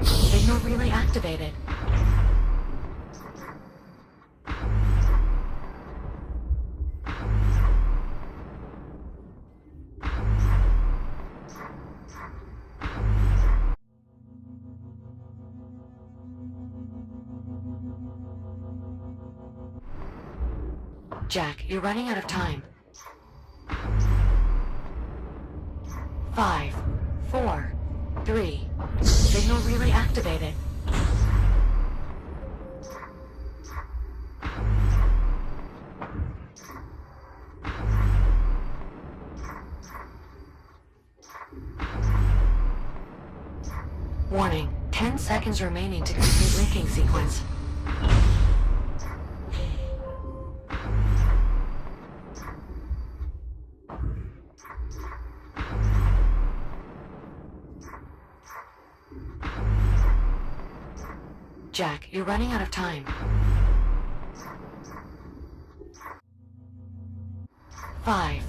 Signal relay activated. Jack, you're running out of time. 5, 4, 3. Signal relay activated. Warning, 10 seconds remaining to complete linking sequence. Jack, you're running out of time. 5,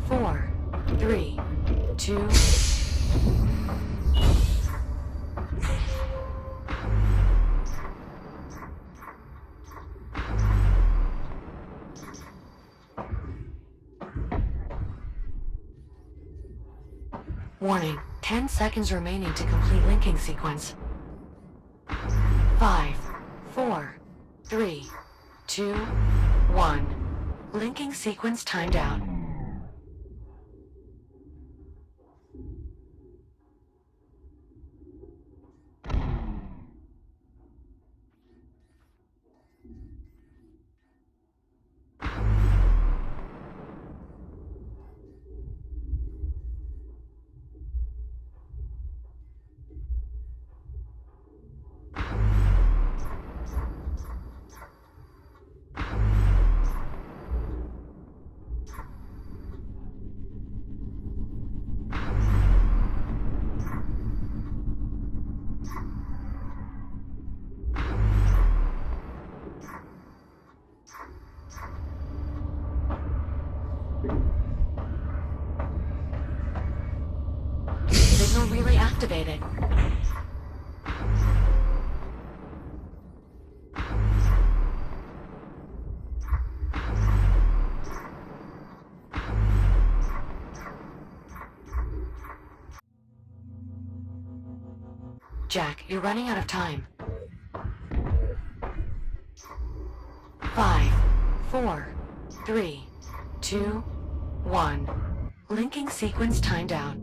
4, 3, 2... Warning, 10 seconds remaining to complete linking sequence. 5, 4, 3, 2, 1. Linking sequence timed out. activated. Jack, you're running out of time. 5, 4, 3, 2, 1. Linking sequence timed out.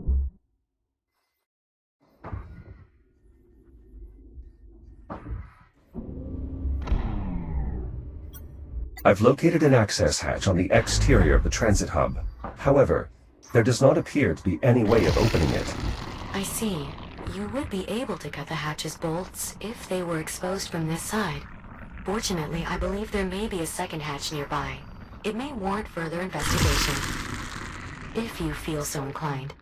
I've located an access hatch on the exterior of the transit hub. However, there does not appear to be any way of opening it. I see. You would be able to cut the hatch's bolts if they were exposed from this side. Fortunately, I believe there may be a second hatch nearby. It may warrant further investigation, if you feel so inclined.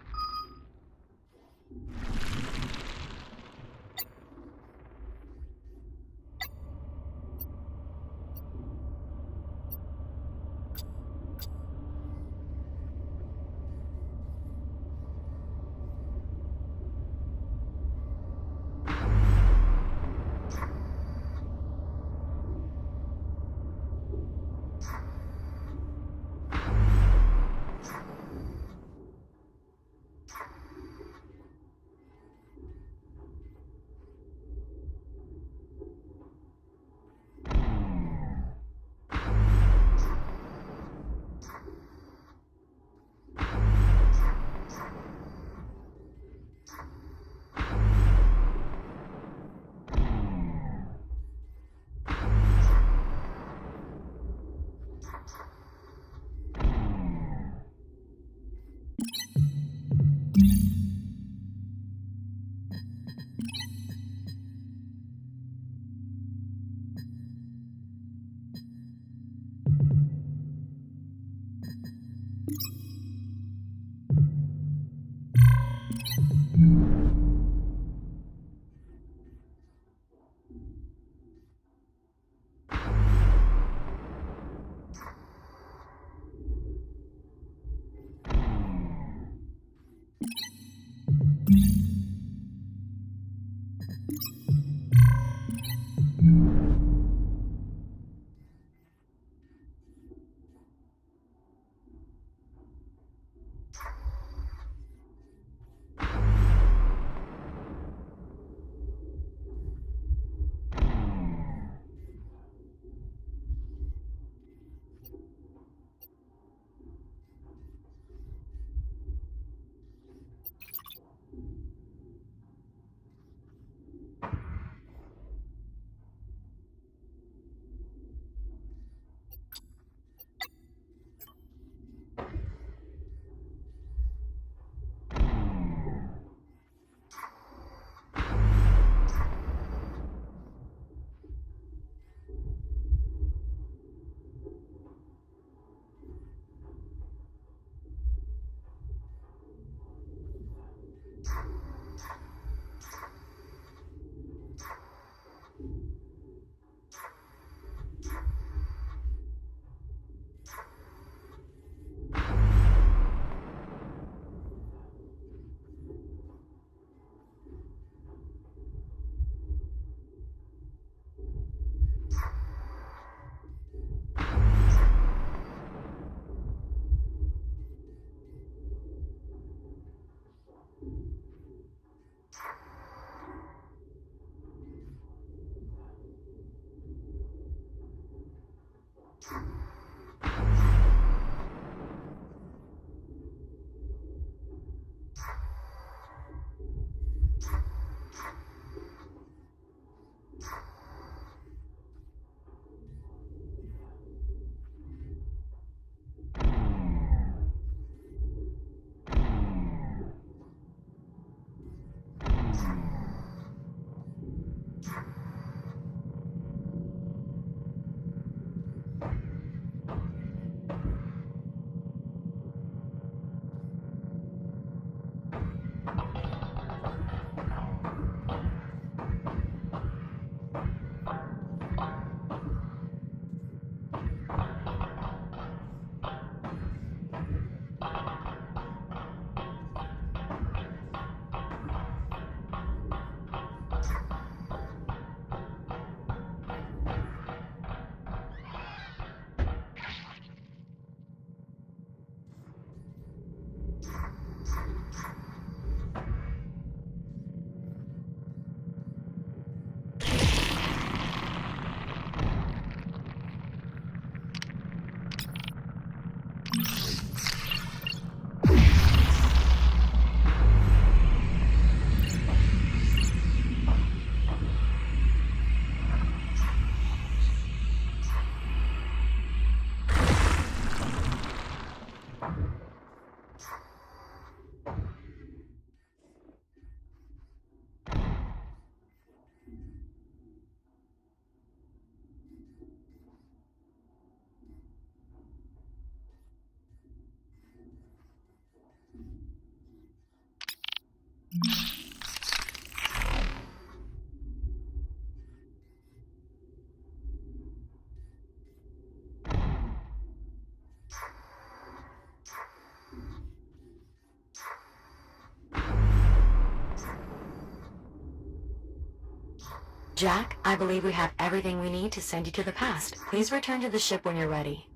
Jack, I believe we have everything we need to send you to the past. Please return to the ship when you're ready.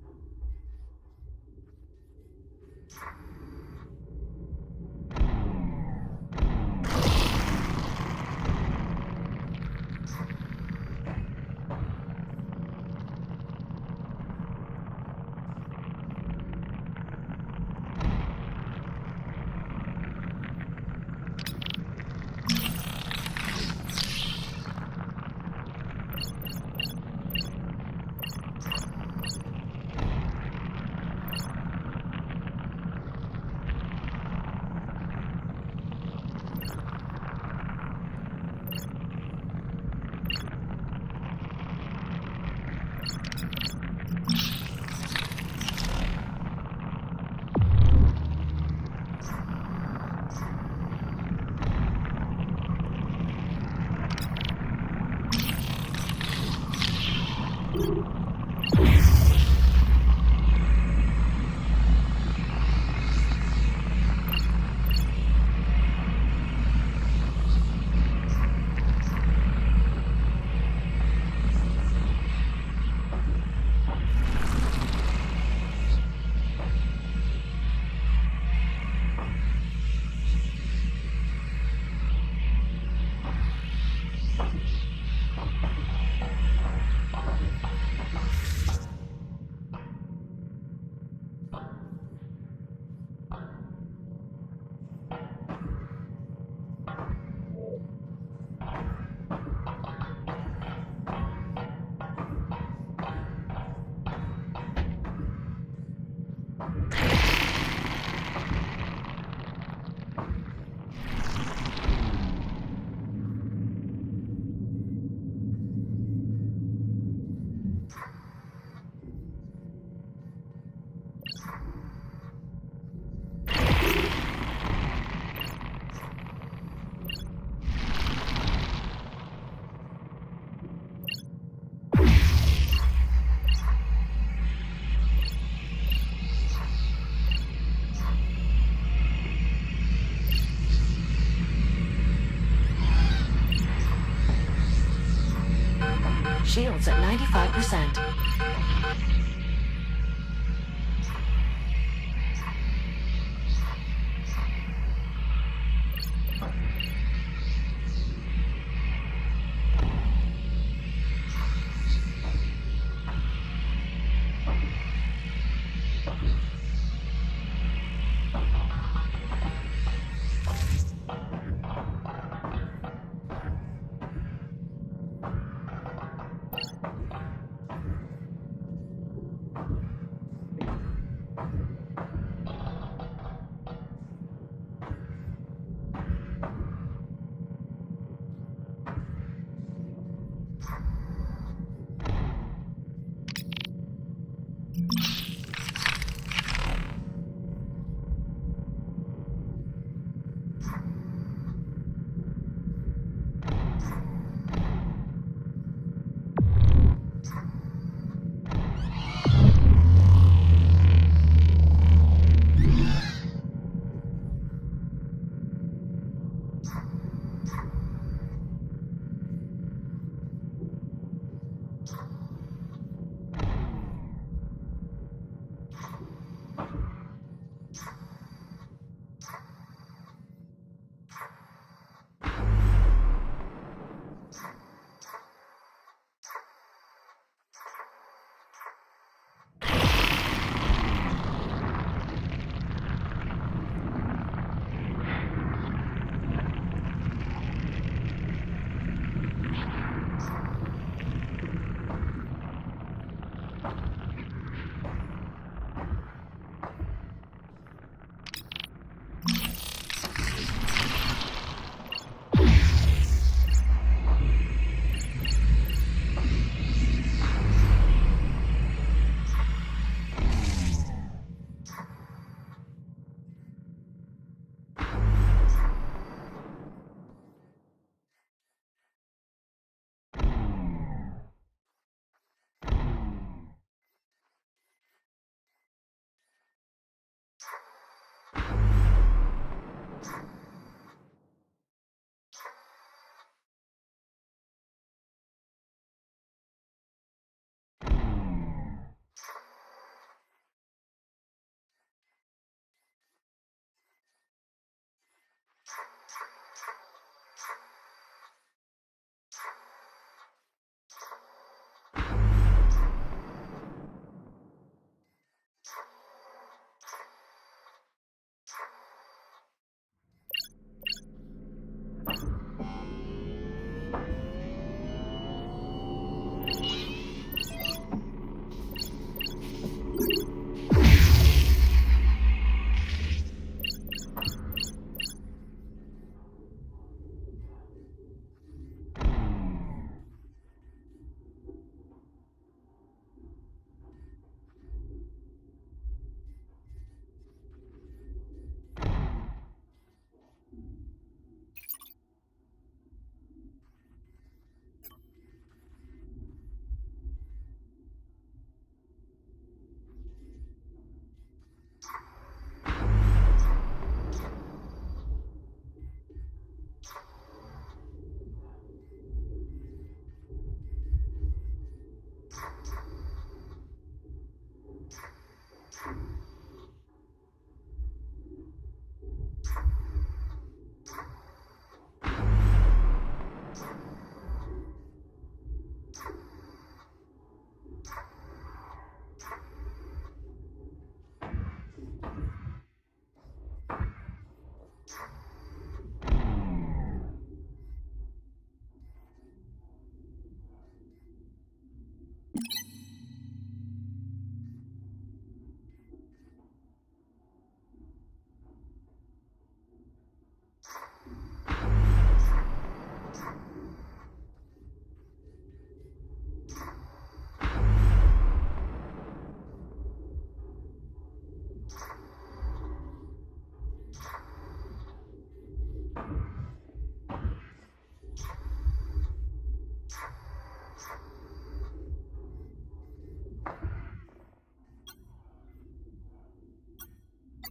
Shields at 95%.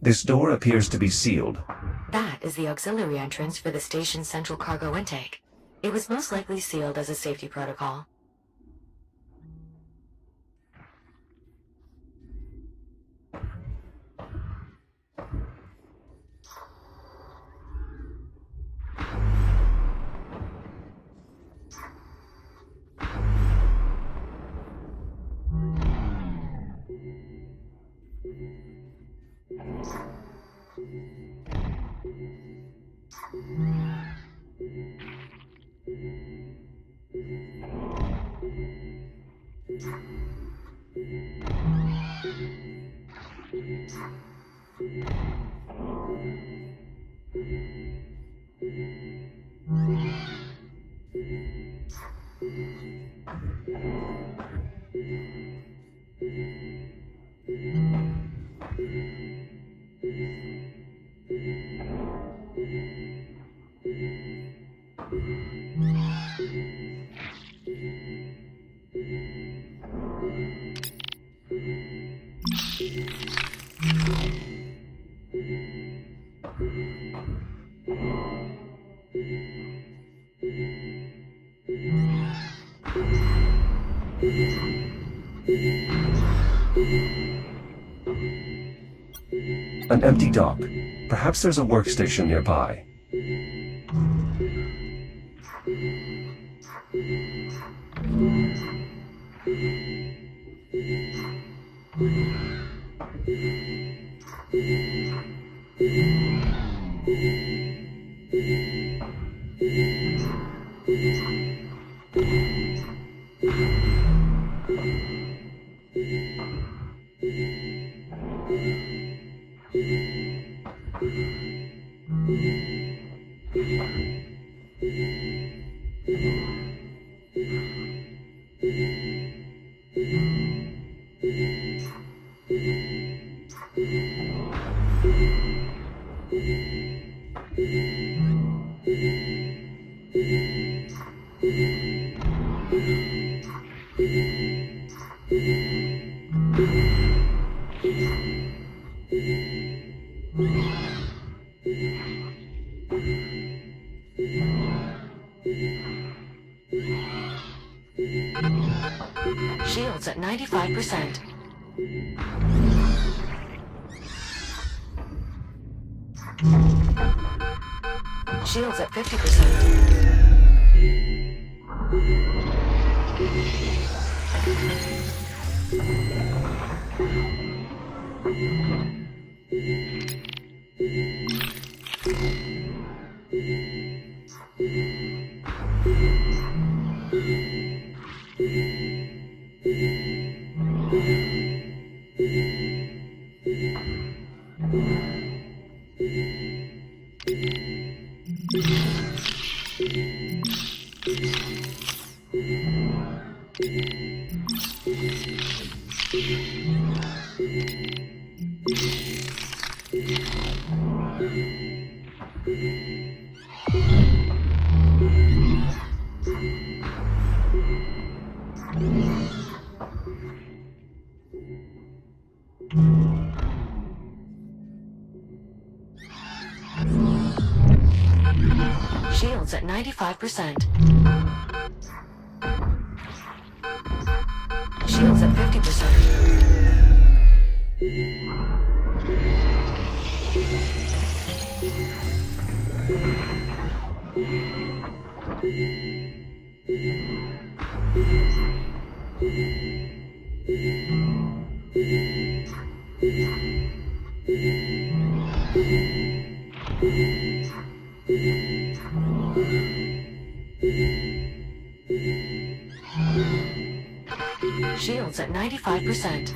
This door appears to be sealed. That is the auxiliary entrance for the station's central cargo intake. It was most likely sealed as a safety protocol. An empty dock. Perhaps there's a workstation nearby. Shields at 95%. Shields at 50%. Shields at 95%. Shields at 50%. Shields at 95%.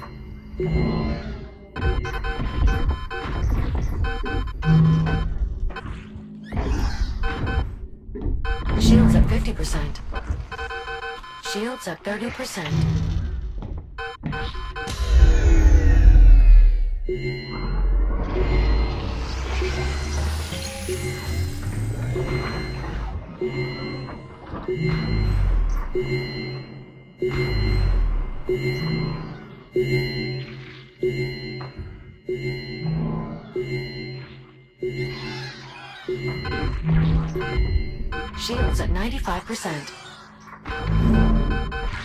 Shields at 50%. Shields at 30%. Shields at 95%.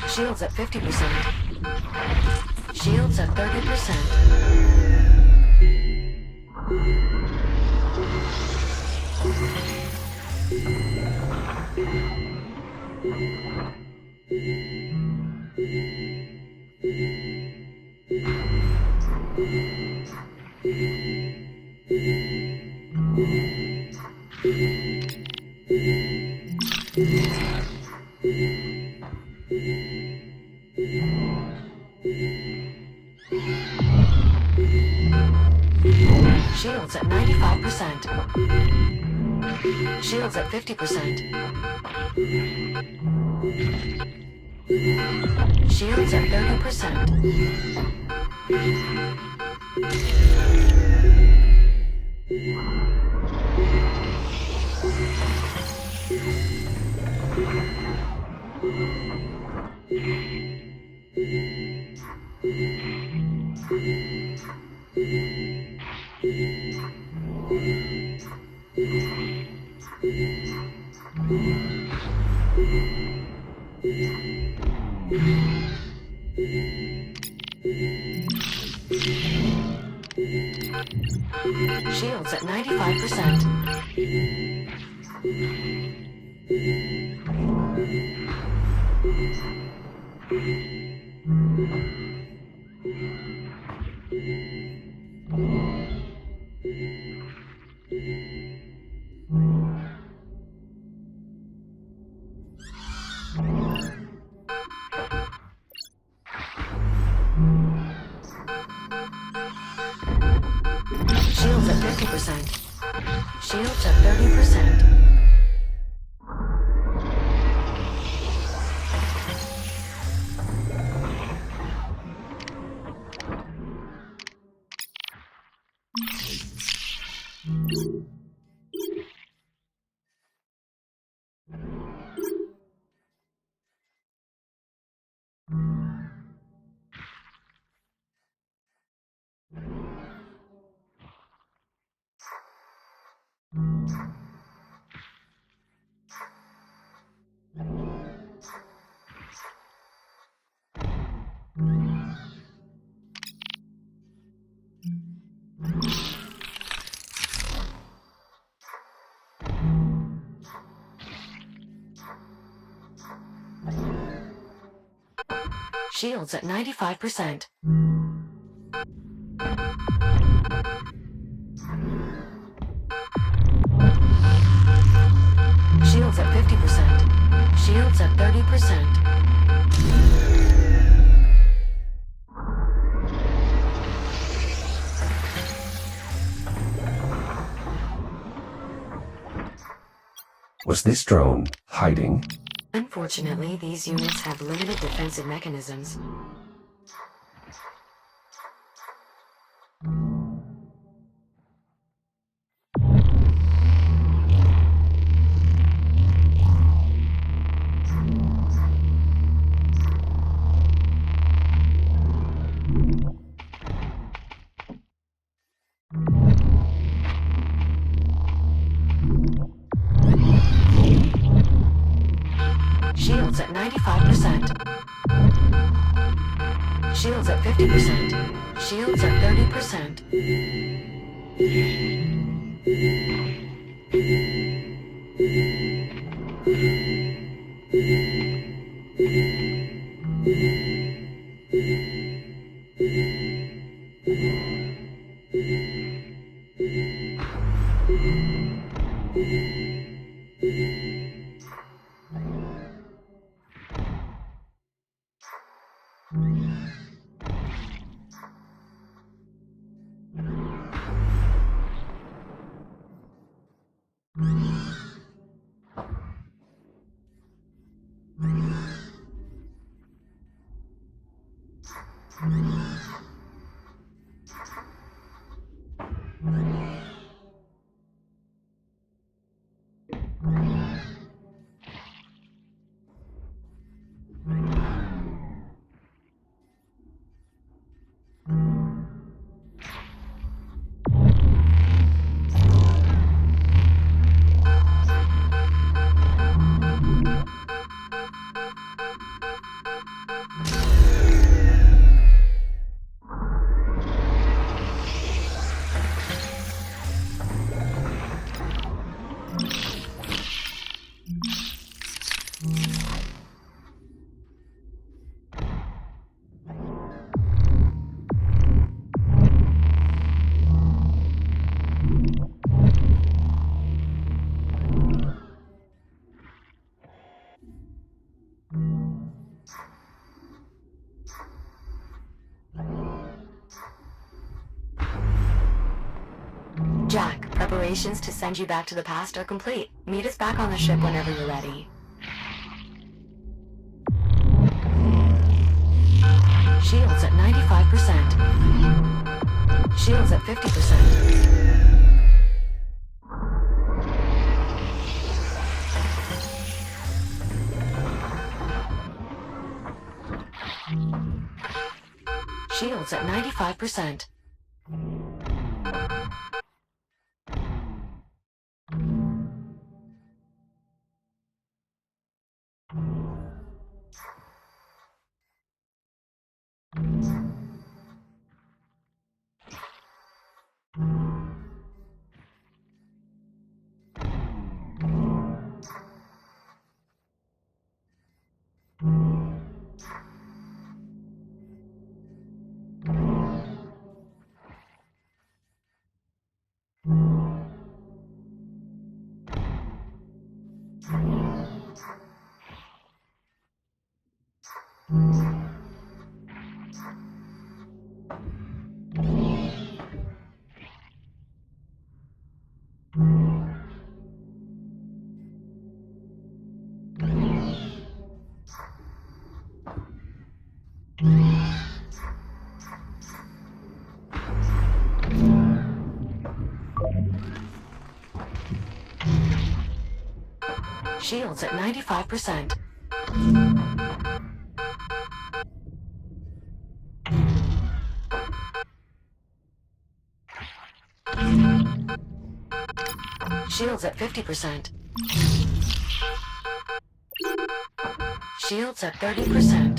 Shields at 50%. Shields at 30%. Shields at 95%. Shields at 50%. Shields at 30%. Shields at 95%. Shields at 50%. Shields at 30%. Shields at 95%. Shields at 50%. Shields at 30%. Was this drone hiding? Unfortunately, these units have limited defensive mechanisms. Shields at 95%. Shields at 50%. Shields at 30%. Jack, preparations to send you back to the past are complete. Meet us back on the ship whenever you're ready. Shields at 95%. Shields at 50%. Shields at 95%. Shields at 95%. Shields at 50%. Shields at 30%.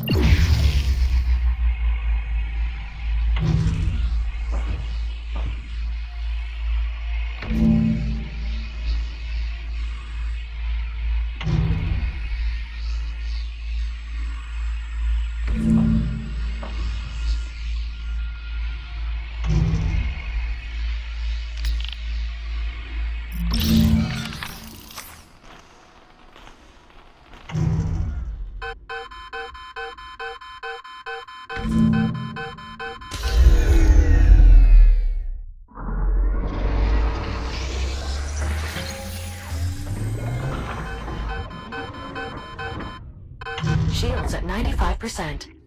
Shields at 95%.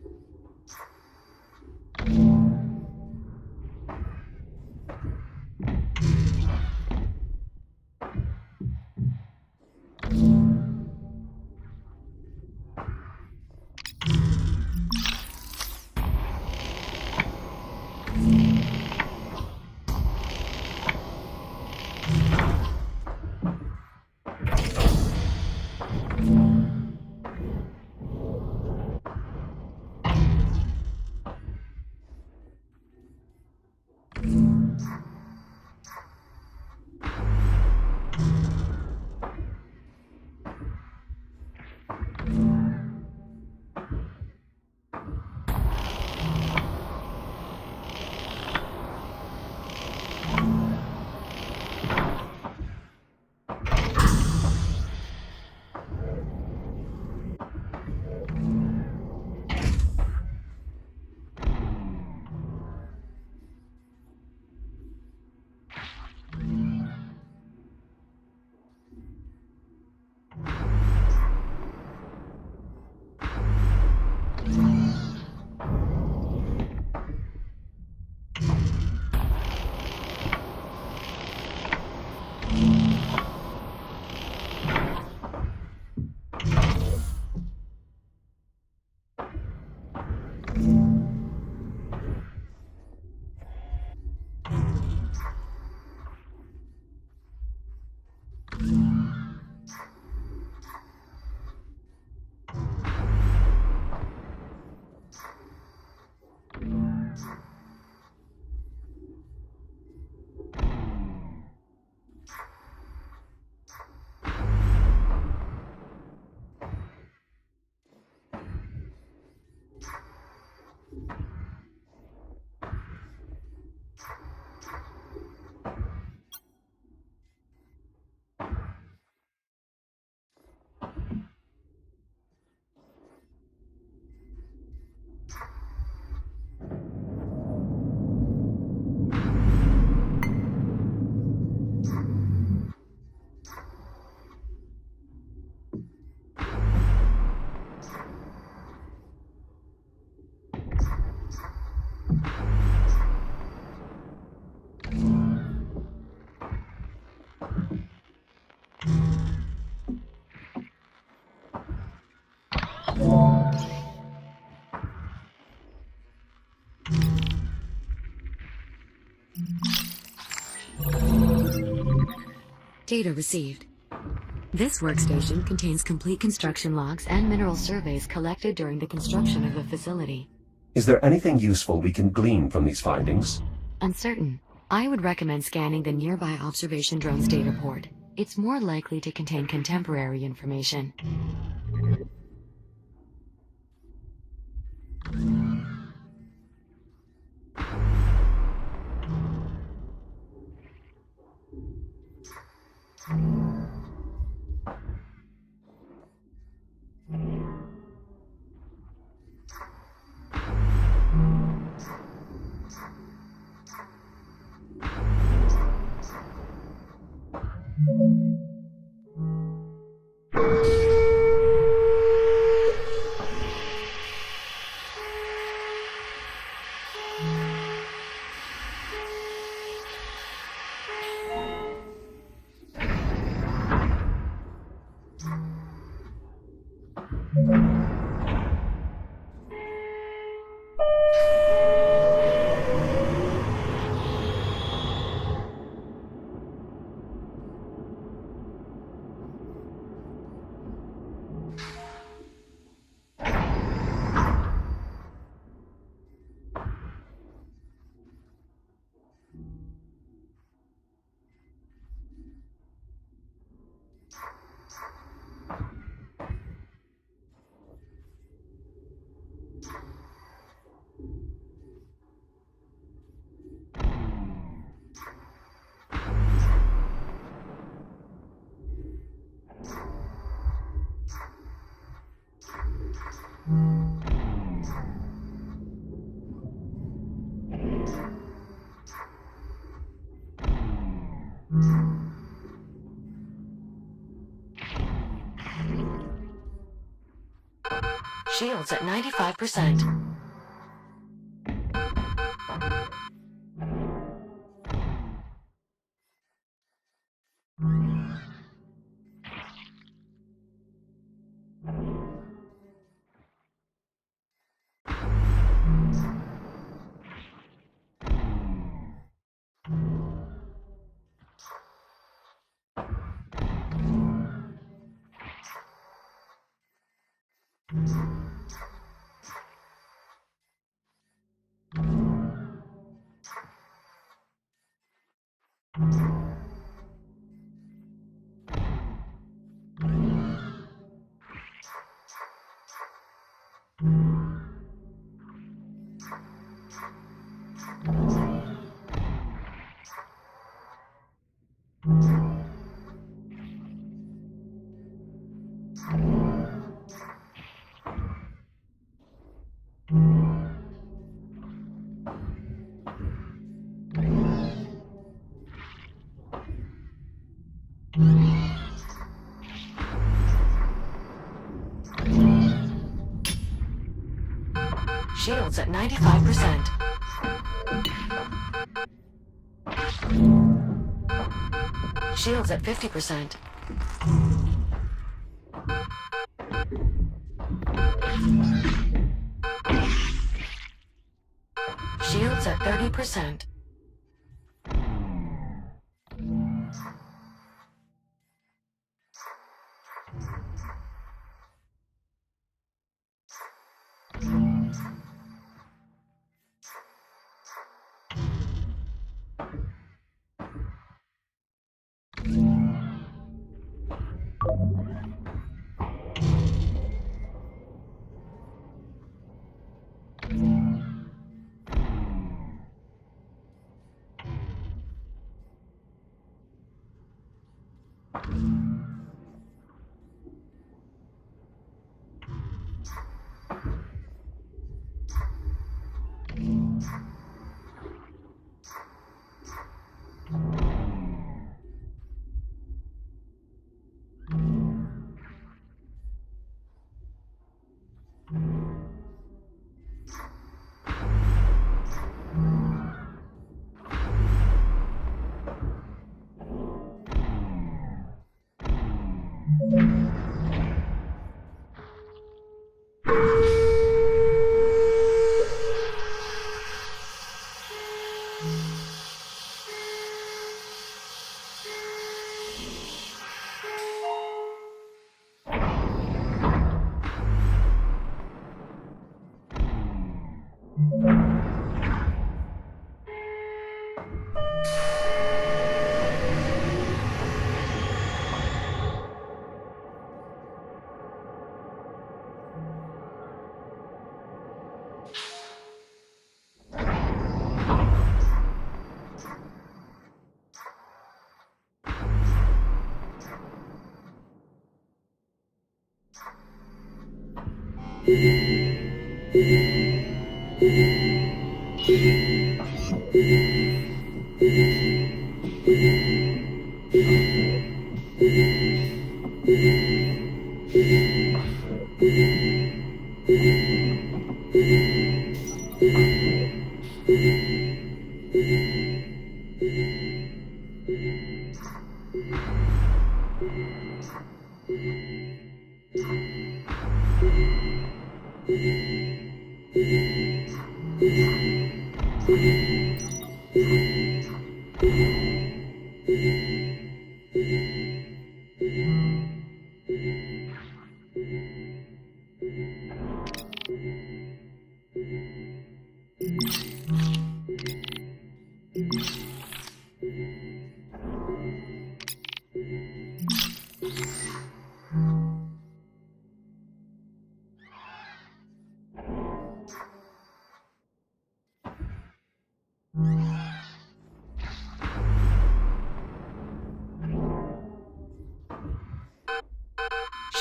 Data received. This workstation contains complete construction logs and mineral surveys collected during the construction of the facility. Is there anything useful we can glean from these findings? Uncertain. I would recommend scanning the nearby observation drone's data port. It's more likely to contain contemporary information. Shields at 95%. Shields at 95%. Shields at 50%. Shields at 30%.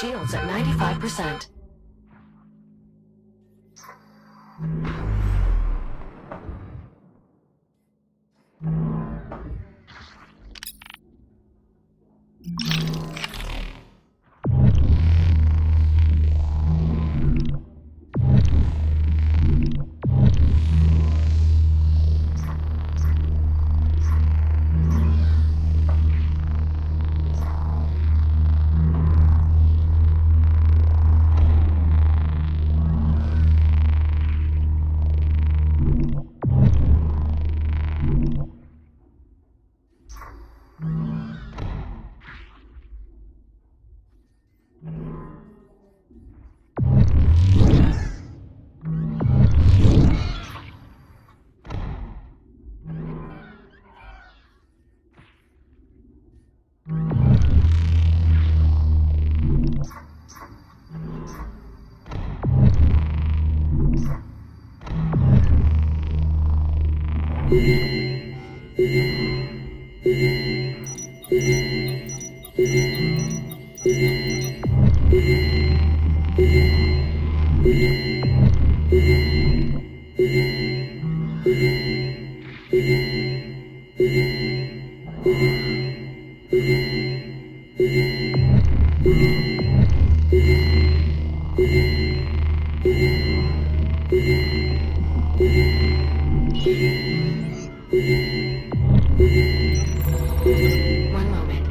Shields at 95%. One moment.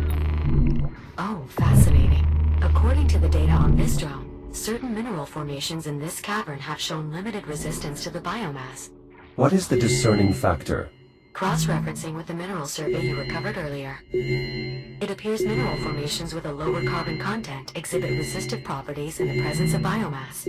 Oh, fascinating. According to the data on this drone, certain mineral formations in this cavern have shown limited resistance to the biomass. What is the discerning factor? Cross-referencing with the mineral survey you recovered earlier, it appears mineral formations with a lower carbon content exhibit resistive properties in the presence of biomass.